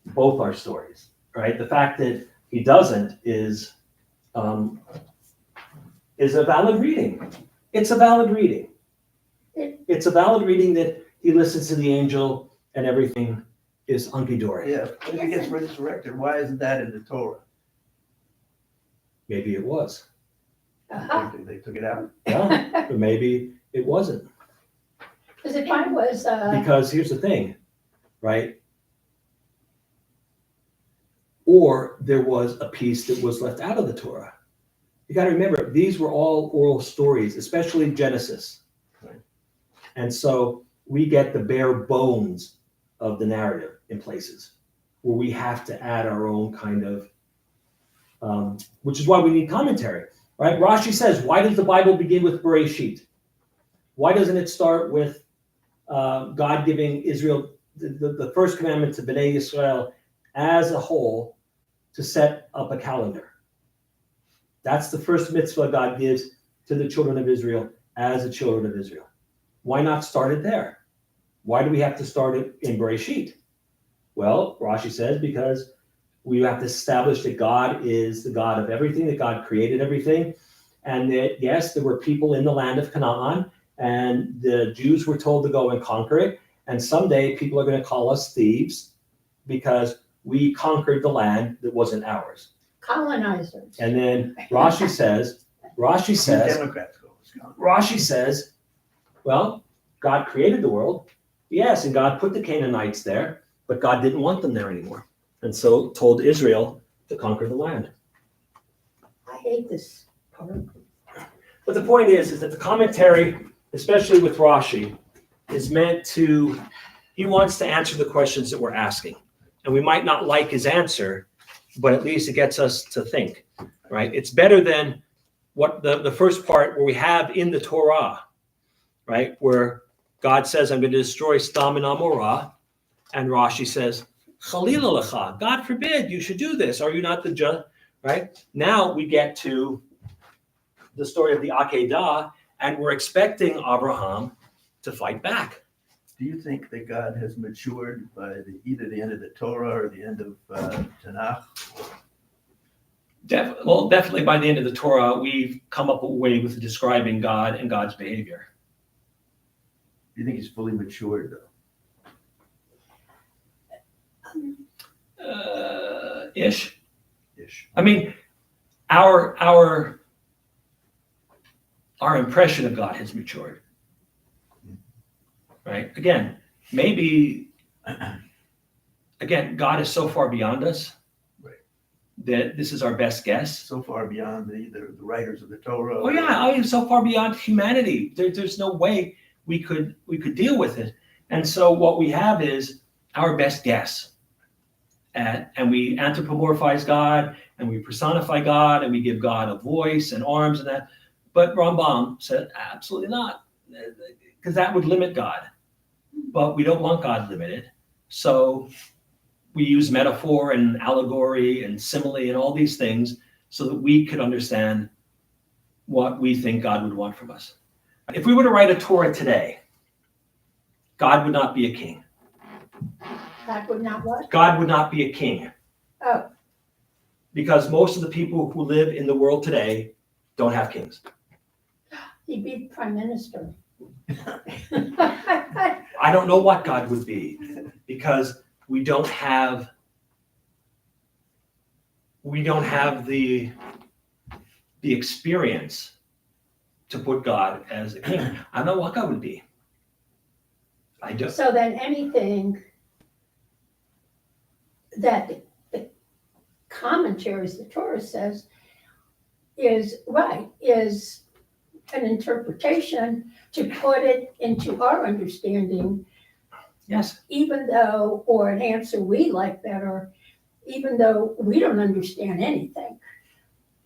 Both our stories, right? The fact that he doesn't is a valid reading. It's a valid reading. It's a valid reading that he listens to the angel and everything is hunky-dory. Yeah, but if he gets resurrected, why isn't that in the Torah? Maybe it was. Uh-huh. They took it out. Yeah, but maybe it wasn't. Because if I was, Because here's the thing, right? Or there was a piece that was left out of the Torah. You got to remember, these were all oral stories, especially Genesis. Right. And so we get the bare bones of the narrative in places where we have to add our own kind of, which is why we need commentary, right? Rashi says, why does the Bible begin with Bereshit? Why doesn't it start with God giving Israel the first commandment to Bnei Yisrael as a whole to set up a calendar? That's the first mitzvah God gives to the children of Israel as the children of Israel. Why not start it there? Why do we have to start it in Bereshit? Well, Rashi says because we have to establish that God is the God of everything, that God created everything, and that, yes, there were people in the land of Canaan, and the Jews were told to go and conquer it, and someday people are going to call us thieves because we conquered the land that wasn't ours. colonizers. And then Rashi says, Democrats go. Rashi says, well, God created the world, yes, and God put the Canaanites there, but God didn't want them there anymore, and so told Israel to conquer the land. I hate this part. But the point is that the commentary, especially with Rashi, is meant to, he wants to answer the questions that we're asking. And we might not like his answer, but at least it gets us to think, right? It's better than what the first part where we have in the Torah, right? Where God says, I'm going to destroy Sodom and Amorah. And Rashi says, Chalila lecha, God forbid you should do this. Are you not the judge? Right? Now we get to the story of the Akedah, and we're expecting Abraham to fight back. Do you think that God has matured by either the end of the Torah or the end of Tanakh? Definitely by the end of the Torah, we've come up with a way with describing God and God's behavior. Do you think he's fully matured, though? Ish. Ish. I mean, our impression of God has matured. Right? Again, God is so far beyond us, right, that this is our best guess. So far beyond the writers of the Torah. Oh yeah, I mean, so far beyond humanity. There's no way we could deal with it. And so what we have is our best guess. And we anthropomorphize God, and we personify God, and we give God a voice and arms and that. But Rambam said, absolutely not, because that would limit God. But we don't want God limited. So we use metaphor and allegory and simile and all these things so that we could understand what we think God would want from us. If we were to write a Torah today, God would not be a king. God would not what? God would not be a king. Oh. Because most of the people who live in the world today don't have kings. He'd be prime minister. I don't know what God would be, because we don't have the experience to put God as a king. I don't know what God would be. I do. So then anything that the commentaries, the Torah says, is an interpretation to put it into our understanding, Yes. even though, or an answer we like better, even though we don't understand anything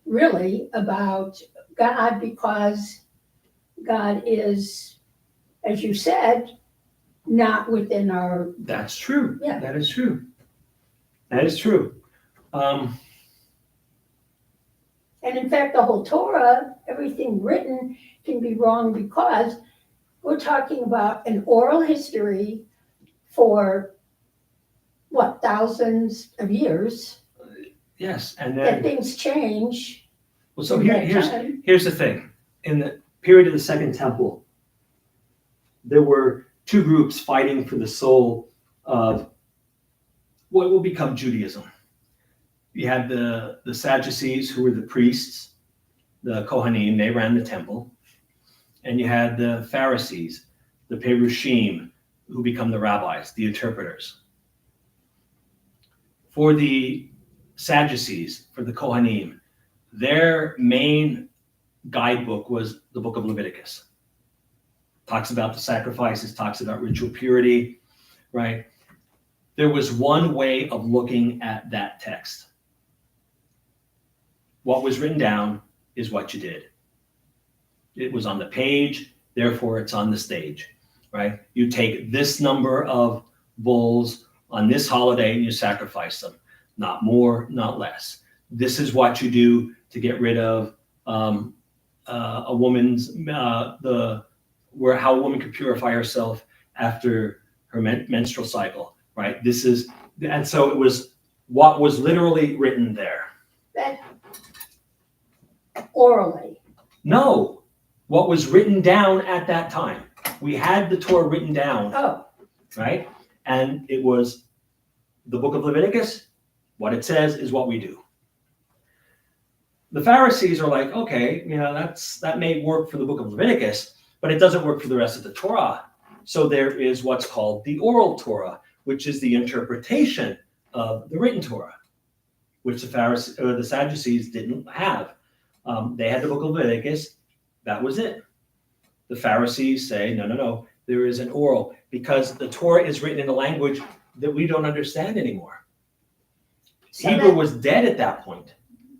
really about God, because God is, as you said, not within our. That's true. Yeah. That is true. That is true. And And in fact, the whole Torah, everything written can be wrong because we're talking about an oral history for what, thousands of years, Yes, and that then, things change. well, so in that here's time. the thing. In the period of the Second Temple, there were two groups fighting for the soul of what will become Judaism. You had the Sadducees, who were the priests, the Kohanim, they ran the temple. And you had the Pharisees, the Perushim, who become the rabbis, the interpreters. For the Sadducees, for the Kohanim, their main guidebook was the book of Leviticus. Talks about the sacrifices, talks about ritual purity, right? There was one way of looking at that text. What was written down is what you did. It was on the page, therefore it's on the stage, right? You take this number of bulls on this holiday and you sacrifice them, not more, not less. This is what you do to get rid of a woman's how a woman could purify herself after her menstrual cycle, right? And so it was what was literally written there. That orally. No, what was written down at that time. We had the Torah written down, Oh, right? And it was the book of Leviticus. What it says is what we do. The Pharisees are like, okay, that may work for the book of Leviticus, but it doesn't work for the rest of the Torah. So there is what's called the oral Torah, which is the interpretation of the written Torah, which the Sadducees didn't have. They had the book of Leviticus. That was it. The Pharisees say, no, there is an oral, because the Torah is written in a language that we don't understand anymore. So Hebrew that- was dead at that point.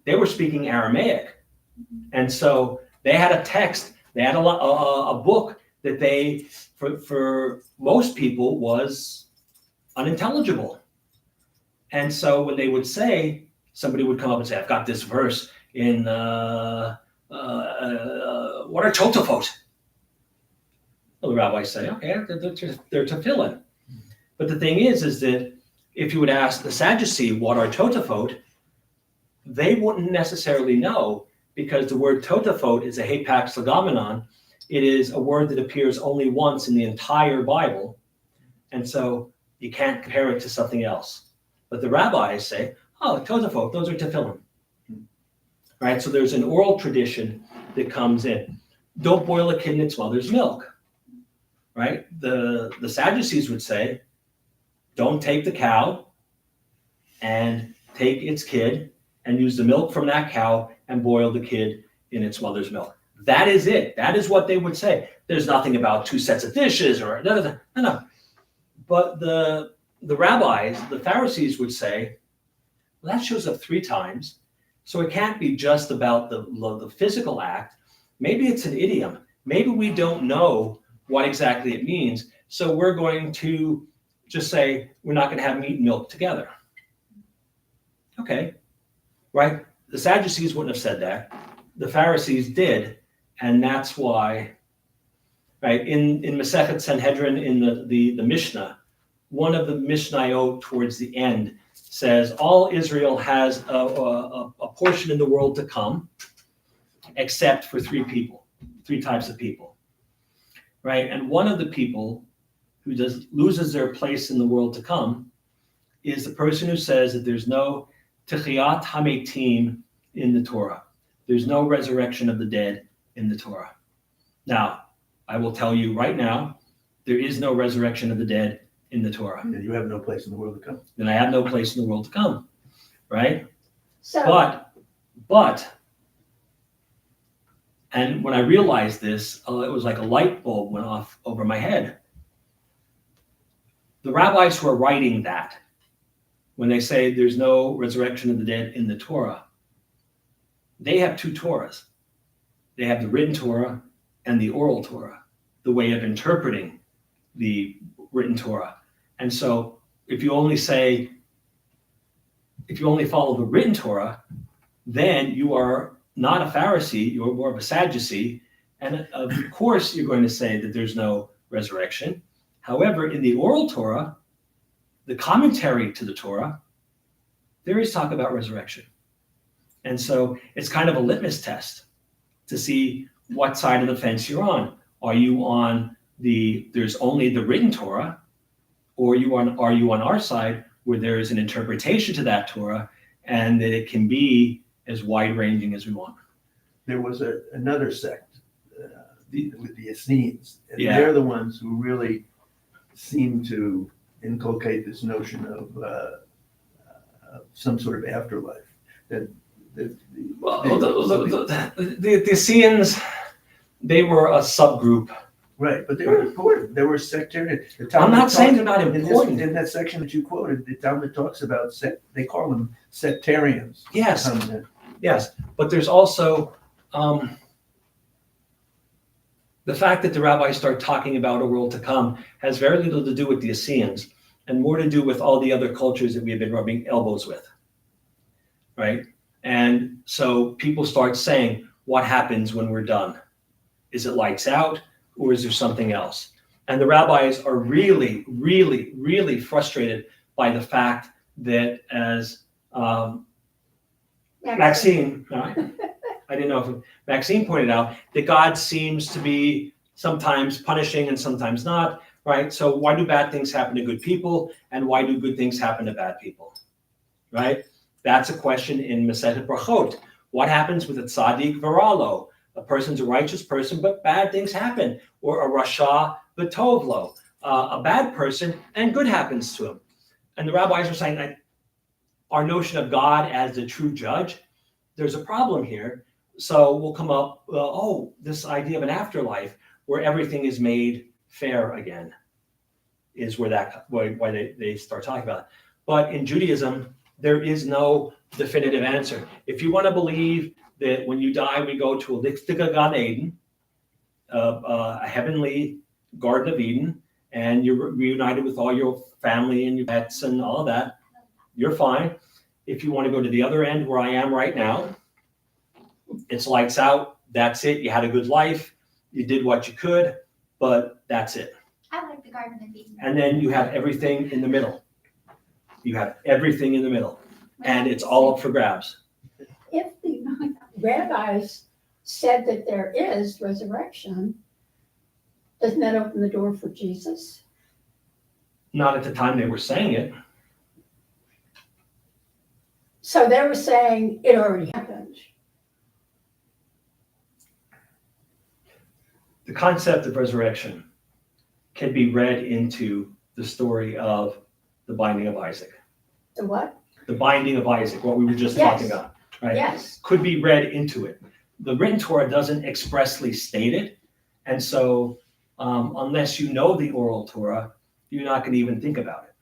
They were speaking Aramaic. And so they had a text, they had a book that they, for most people, was unintelligible. And so when they would say, somebody would come up and say, I've got this verse in, what are Totafot? Well, the rabbis say, okay, they're tefillin. But the thing is that if you would ask the Sadducee what are Totafot, they wouldn't necessarily know, because the word Totafot is a hapax legomenon. It is a word that appears only once in the entire Bible. And so you can't compare it to something else. But the rabbis say, oh, Totafot, those are tefillin. Right? So there's an oral tradition that comes in. Don't boil a kid in its mother's milk. Right? The Sadducees would say, don't take the cow and take its kid and use the milk from that cow and boil the kid in its mother's milk. That is it. That is what they would say. There's nothing about two sets of dishes or no. But the rabbis, the Pharisees would say, well, that shows up 3 times. So it can't be just about the physical act. Maybe it's an idiom. Maybe we don't know what exactly it means. So we're going to just say, we're not going to have meat and milk together. Okay. Right? The Sadducees wouldn't have said that. The Pharisees did, and that's why, right, in Masechet Sanhedrin, in the Mishnah, one of the Mishnayot towards the end says, all Israel has a portion in the world to come, except for 3 types of people, right? And one of the people who loses their place in the world to come is the person who says that there's no Techiyat Hametim in the Torah. There's no resurrection of the dead in the Torah. Now, I will tell you right now, there is no resurrection of the dead in the Torah. And you have no place in the world to come. Then I have no place in the world to come, right? so But, and when I realized this, it was like a light bulb went off over my head. The rabbis who are writing that, when they say there's no resurrection of the dead in the Torah, they have 2 Torahs. They have the written Torah and the oral Torah, the way of interpreting the written Torah. And so if you only follow the written Torah, then you are not a Pharisee, you're more of a Sadducee, and of course you're going to say that there's no resurrection. However, in the oral Torah, the commentary to the Torah, there is talk about resurrection. And so it's kind of a litmus test to see what side of the fence you're on. Are you on there's only the written Torah, or are you on our side where there is an interpretation to that Torah and that it can be as wide-ranging as we want? There was another sect, with the Essenes, and Yeah. they're the ones who really seem to inculcate this notion of some sort of afterlife. Well, the Essenes, they were a subgroup. Right, but they were important. They were sectarian. I'm not saying they're not in important. In that section that you quoted, the Talmud talks about they call them sectarians. Yes, yes, but there's also the fact that the rabbis start talking about a world to come has very little to do with the Essenes and more to do with all the other cultures that we have been rubbing elbows with, right? And so people start saying, what happens when we're done? Is it lights out, or is there something else? And the rabbis are really, really, really frustrated by the fact that, as Maxine, I didn't know if Maxine pointed out, that God seems to be sometimes punishing and sometimes not, right? So why do bad things happen to good people, and why do good things happen to bad people, right? That's a question in Masechet Brachot. What happens with a tzaddik v'ralo? A person's a righteous person, but bad things happen. Or a rasha v'tovlo, a bad person, and good happens to him. And the rabbis are saying that our notion of God as the true judge, there's a problem here. So we'll come up, this idea of an afterlife where everything is made fair again, is why they start talking about it. But in Judaism, there is no definitive answer. If you want to believe that when you die, we go to a Lichtige Gan Eden, a heavenly Garden of Eden, and you're reunited with all your family and your pets and all of that, you're fine. If you want to go to the other end where I am right now, it's lights out, that's it. You had a good life, you did what you could, but that's it. I like the Garden of Eden. And then you have everything in the middle. You have everything in the middle, and it's all up for grabs. If the rabbis said that there is resurrection, doesn't that open the door for Jesus? Not at the time they were saying it. So they were saying it already happened. The concept of resurrection can be read into the story of the binding of Isaac. The what? The binding of Isaac, what we were just Yes. talking about, right? Yes. Could be read into it. The written Torah doesn't expressly state it, and so unless you know the oral Torah, you're not going to even think about it.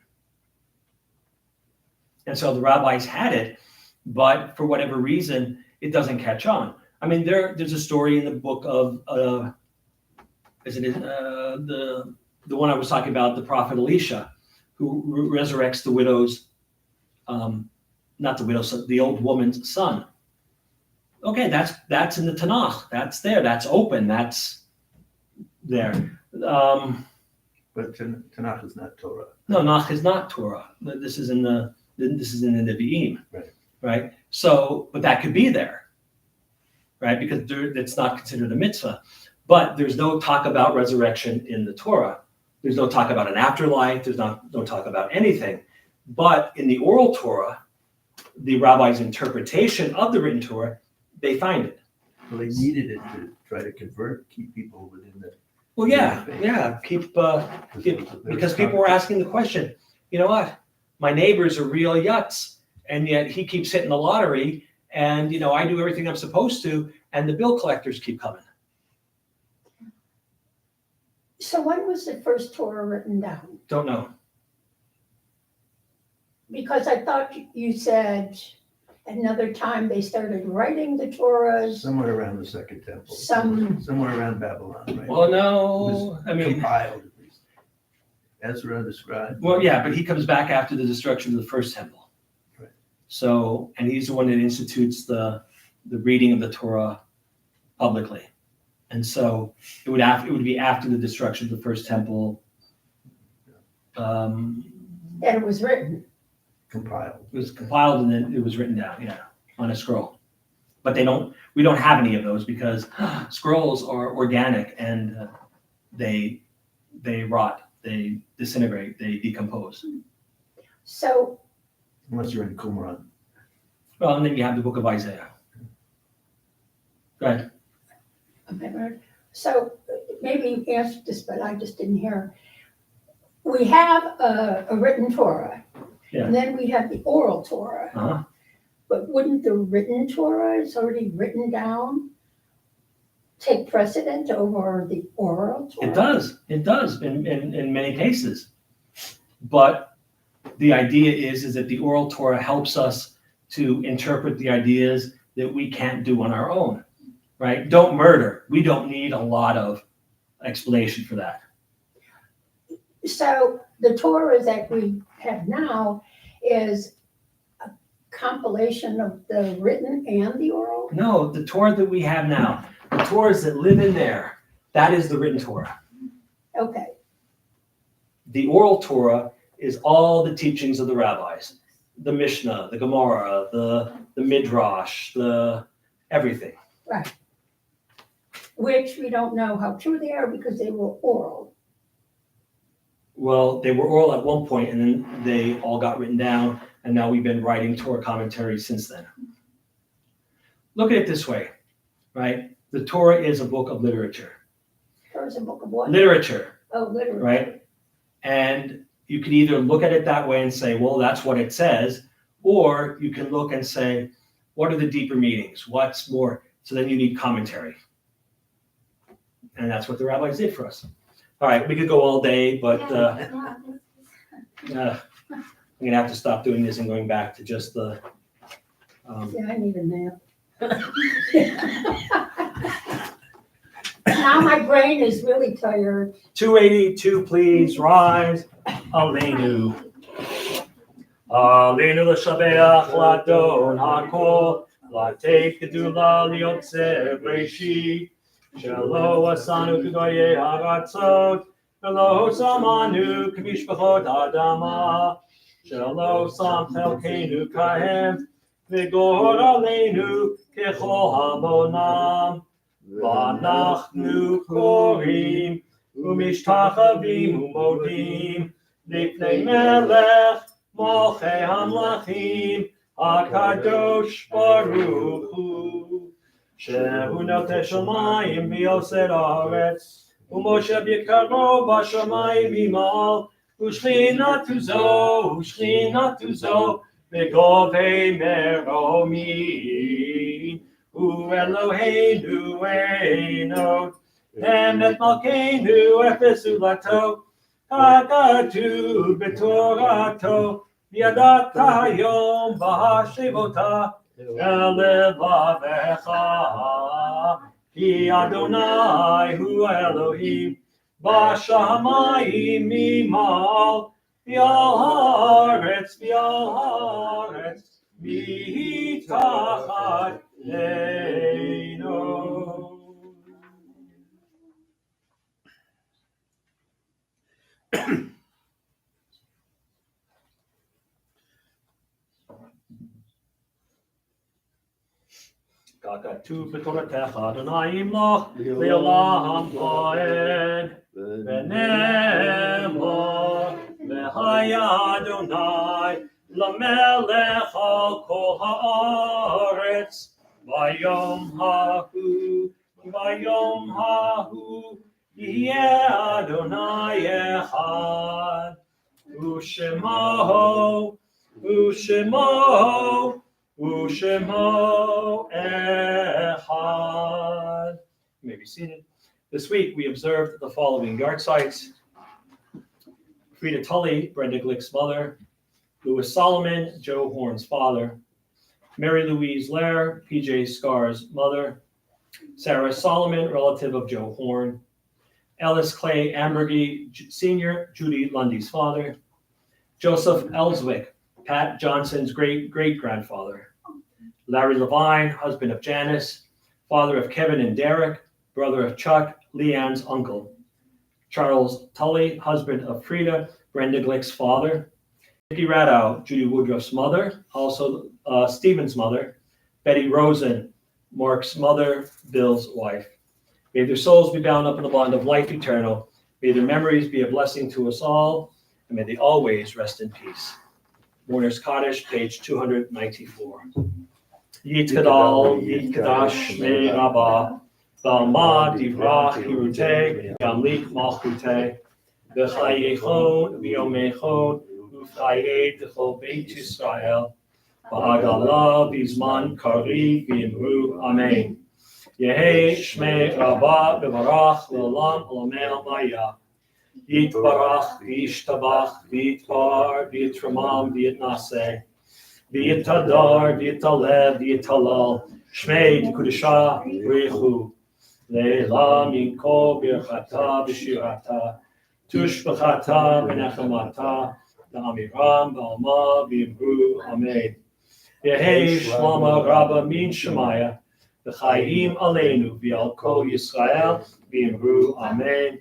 And so the rabbis had it, but for whatever reason, it doesn't catch on. I mean, there's a story in the book of the one I was talking about, the prophet Elisha, who resurrects the widow's, not the widow's, the old woman's son. Okay, that's in the Tanakh. That's there. That's open. That's there. But Tanakh is not Torah. No, Tanakh is not Torah. This is in the Nevi'im. Right. So, but that could be there, right? Because it's not considered a mitzvah. But there's no talk about resurrection in the Torah. There's no talk about an afterlife. There's no talk about anything. But in the oral Torah, the rabbi's interpretation of the written Torah, they find it. Well, they needed it to try to keep people within the. Well, because people were asking the question, you know what? My neighbor's a real yutz, and yet he keeps hitting the lottery, and I do everything I'm supposed to, and the bill collectors keep coming. So when was the first Torah written down? Don't know. Because I thought you said another time they started writing the Torahs. Somewhere around the Second Temple. Some- Somewhere around Babylon, right? Well, It no, was I mean, compiled at least. Ezra described. well, yeah, but he comes back after the destruction of the first temple. Right. So, and he's the one that institutes the the reading of the Torah publicly. And so it would be after the destruction of the first temple. And it was written. Compiled. It was compiled and then it was written down, on a scroll. But we don't have any of those because scrolls are organic and they rot, they disintegrate, they decompose. So, Unless you're in Qumran. Well, and then you have the book of Isaiah. Go ahead. okay, so maybe you answered this, but I just didn't hear. We have a written Torah. Yeah. And then we have the oral Torah. Uh-huh. But wouldn't the written Torah, is already written down, take precedent over the oral Torah? It does in many cases. But the idea is that the oral Torah helps us to interpret the ideas that we can't do on our own, right? Don't murder. We don't need a lot of explanation for that. So the Torah that we have now is a compilation of the written and the oral? No, the Torah that we have now, the Torahs that live in there, that is the written Torah. Okay, The oral Torah is all the teachings of the rabbis, the Mishnah, the Gemara, the Midrash, the everything. right. Which we don't know how true they are because they were oral. Well, they were oral at one point and then they all got written down and now we've been writing Torah commentaries since then. Look at it this way, right? The Torah is a book of literature. Torah's a book of what? Literature, Oh, literature. right? And you can either look at it that way and say, well, that's what it says, or you can look and say, what are the deeper meanings? What's more? So then you need commentary. And that's what the rabbis did for us. All right, we could go all day, but I'm going to have to stop doing this and going back to just the. Yeah, I need a nap. Now my brain is really tired. 282, please rise. Aleinu. Aleinu l'shabeach l'adon hakol, l'ateit gedula liotzer breishi, shelo asanu k'goyei haratzot, v'lo samanu k'mishpachot adama, shelo sam chelkeinu kahem, v'gor aleinu k'chol hamonam, v'anachnu korim, ומשתחווים ומודים לפני מלך מלכי המלכים הקדוש ברוך הוא שהוא נוטה שמיים ויוסר הארץ ומשה ביקרו בשמיים ממעל ושכינתו זו בגובי מרומים הוא אלוהינו אינו Emet malkeinu efesu lato, kakatu betorato, v'yadat hayom b'hashivota, elevavecha, ki Adonai hu Elohim, b'shamayim mimal, v'al haaretz, v'itachat eino. Kakatu b'toratecha Adonai imloch le'olam ha'ed v'nemor v'haya Adonai l'melech al kol ha'aretz v'yom hahu Yeh Adonai echad u'shemo echad. You may be seated. This week we observed the following yard sites: Frida Tully, Brenda Glick's mother; Louis Solomon, Joe Horn's father; Mary Louise Lair, PJ Scar's mother; Sarah Solomon, relative of Joe Horn; Ellis Clay Ambergy Sr., Judy Lundy's father; Joseph Ellswick, Pat Johnson's great-great-grandfather; Larry Levine, husband of Janice, father of Kevin and Derek, brother of Chuck, Leanne's uncle. Charles Tully, husband of Frida, Brenda Glick's father. Vicki Radow, Judy Woodruff's mother, also Stephen's mother. Betty Rosen, Mark's mother, Bill's wife. May their souls be bound up in the bond of life eternal. May their memories be a blessing to us all, and may they always rest in peace. Mourner's Kaddish, page 294. Yit Kadal, Yit Kadash, Me Rabba, Balma Divrach Hirute, Yamlik Malchute, V'chayechon, V'yomechon, Ufchayed D'chol Beit Yisrael, Ba'adallah, Bizman Kari, V'imru, Amen. Yehi Shmei Rabba B'varach L'olam Olamei Maya. Yitbarach V'yishtabach V'yitbar V'yitramam V'yitnaseh V'yitadar V'yitalev V'yitalal Shmei D'Kudusha V'yichu Le'la Minko Birchata B'shirata Tushbachata B'nechamata Da'amiram Ba'alma V'yimru Amen. Yehi Shlama Rabba Min Shemaya V'chayim Aleinu V'yal Kol Yisrael V'yimru Amen.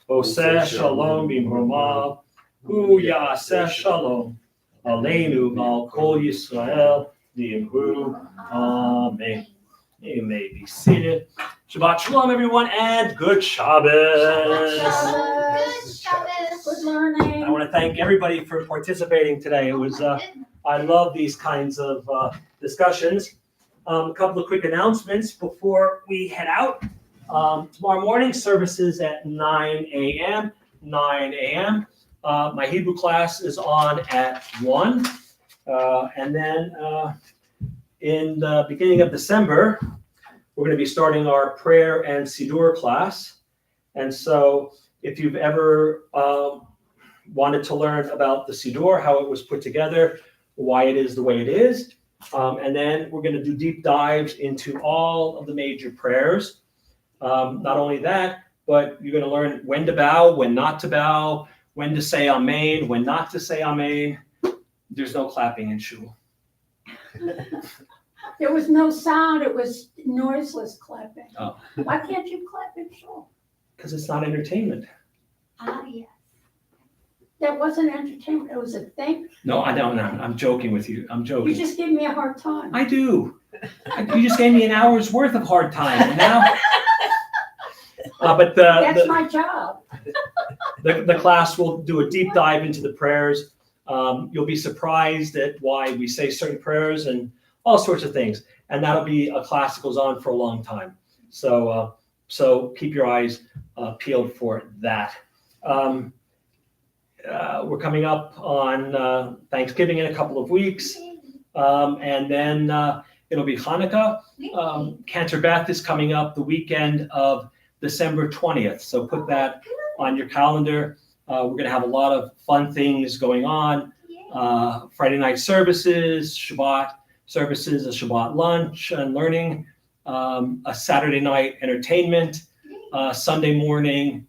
Oseh Shalom B'mromav, Hu Ya'aseh Shalom, Aleinu V'al Kol Yisrael V'yimru Amen. You may be seated. Shabbat Shalom, everyone, and good Shabbos. Good Shabbos. Good morning. I want to thank everybody for participating today. It was I love these kinds of discussions. A couple of quick announcements before we head out. Tomorrow morning, services at 9 a.m. 9 a.m. My Hebrew class is on at 1. And then in the beginning of December, we're going to be starting our prayer and Siddur class. And so if you've ever wanted to learn about the Siddur, how it was put together, why it is the way it is, and then we're going to do deep dives into all of the major prayers. Not only that, but you're going to learn when to bow, when not to bow, when to say Amen, when not to say Amen. There's no clapping in shul. There was no sound, it was noiseless clapping. Oh. Why can't you clap in shul? Because it's not entertainment. Yes. That wasn't entertainment, it was a thing. No, I don't know. I'm joking with you. I'm You joking. just give me a hard time. I do. You just gave me an hour's worth of hard time. And now, but That's my job. the class will do a deep dive into the prayers. You'll be surprised at why we say certain prayers and all sorts of things. And that'll be a class that goes on for a long time. So keep your eyes peeled for that. We're coming up on Thanksgiving in a couple of weeks. And then it'll be Hanukkah. Cantor Beth is coming up the weekend of December 20th. So put that on your calendar. We're going to have a lot of fun things going on. Friday night services, Shabbat services, a Shabbat lunch and learning, a Saturday night entertainment, Sunday morning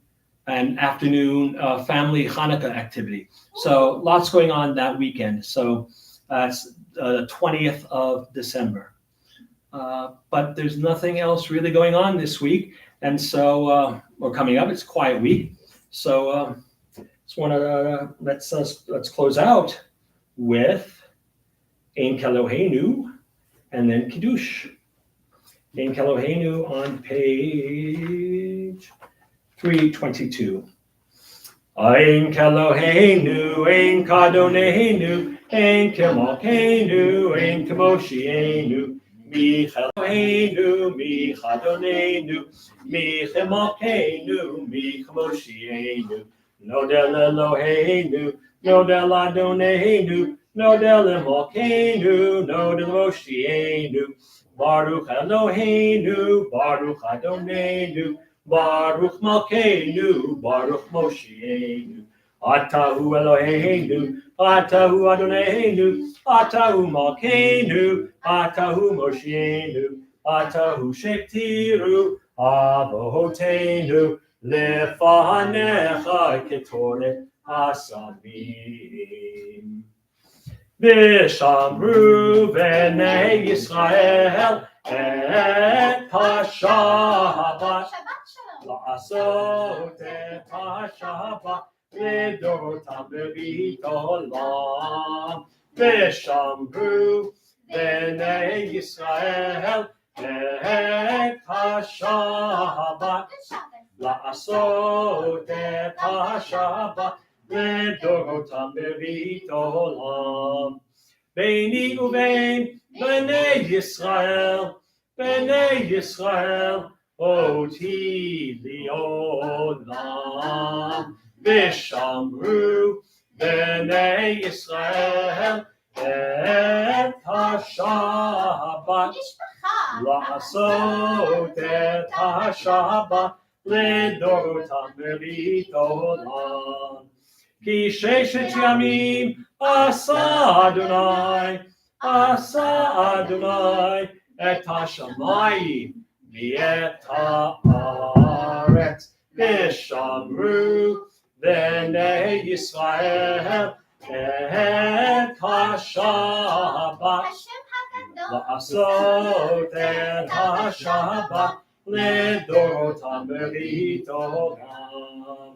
and afternoon family Hanukkah activity. So lots going on that weekend. So it's the 20th of December. But there's nothing else really going on this week. And so we're coming up. It's a quiet week. So just want to let's close out with Ein Keloheinu and then Kiddush. Ein Keloheinu on page 322. Ein Keloheinu, Ein Kadoneinu, Ein Kemalkeinu, Ein Kemoshienu. Mi Eloheinu, mi Chadonenu, mi Chemalkeinu, mi Chemoshienu. Nodel Eloheinu, Nodel Adonenu, Nodel Emalkeinu, Nodel Moshienu. Baruch Eloheinu, Baruch Adonenu, Baruch Malkeinu, Baruch Moshienu. Atahu Eloheinu, Atahu Adonenu, Atahu Malkeinu, Atahu Moshienu, Atahu Shektiru, Avoteinu, Lefanecha Ketoret Hasamim. ושמרו בני ישראל את השבת, לעשות את השבת לדורותם בברית עולם. ושמרו בני ישראל את השבת, לעשות את השבת לדורותם בברית עולם. ביני ובין בני ישראל אותי לעולם. ושמרו בני ישראל את השבת, לעשות את השבת לדורותם בברית עולם. כי 6 ימים עשה אדוני את השמיים ואת הארץ, ושמרו בני ישראל את השבת, לעשות את השבת לדורותם בברית עולם.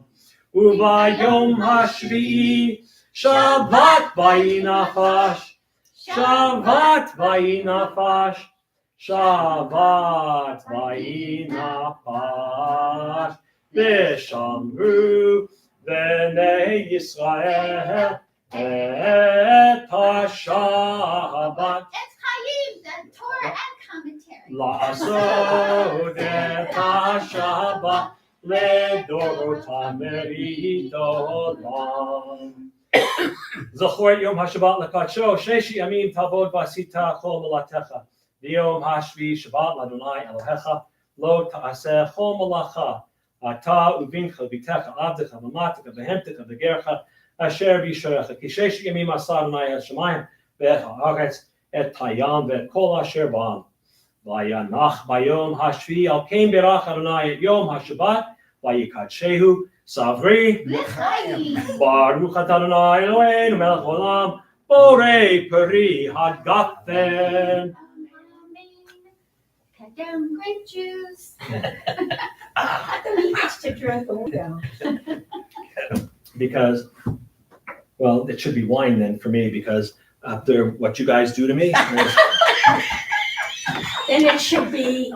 וביום השביעי שבת ויהי נפש, שבת ויהי נפש, שבת ויהי נפש. ושמרו בני ישראל את השבת, לעשות את השבת לדורותם בברית עולם. זכור את יום השבת לקדשו, 6 ימים תעבוד ועשית כל מלאכתך, ויום השביעי שבת לאדוני אלוהיך, לא תעשה כל מלאכה, אתה ובנך וביתך עבדך ומתך ובהמתך וגרך אשר בישועך. כי 6 ימים עשה אדוני את השמיים ואת הארץ, את הים ואת כל אשר בם. וינח ביום השביעי, על כן ברך אדוני את יום השבת, ויקדשהו סברי לחיים. ברוך אתה אדוני אלוהינו מלך העולם, בורא פרי הגפן. Cut down grape juice. How come he gets to drink the window? Because, well, it should be wine then for me, because after what you guys do to me, Then it should be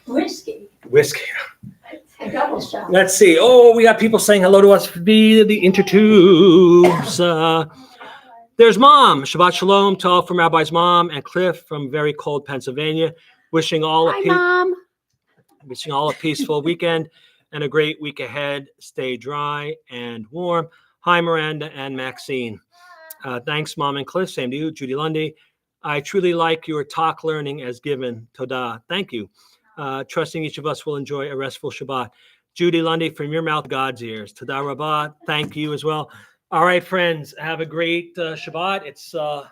whiskey, whiskey. a double shot. Let's see. Oh, we got people saying hello to us via the intertubes. There's Mom. Shabbat Shalom to all from Rabbi's mom and Cliff from very cold Pennsylvania. Wishing all a peaceful weekend and a great week ahead. Stay dry and warm. Hi, Miranda and Maxine. Thanks, Mom and Cliff. Same to you, Judy Lundy. I truly like your talk learning as given. Todah. Thank you. Trusting each of us will enjoy a restful Shabbat. Judy Lundy, from your mouth, God's ears. Todah Rabbah. Thank you as well. All right, friends, have a great Shabbat. It's, I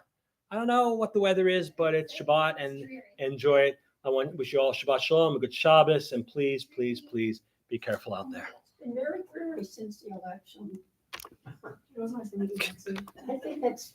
don't know what the weather is, but it's Shabbat and enjoy it. I wish you all Shabbat Shalom, a good Shabbos, and please, please, please be careful out there. It's been very dreary since the election. I think that's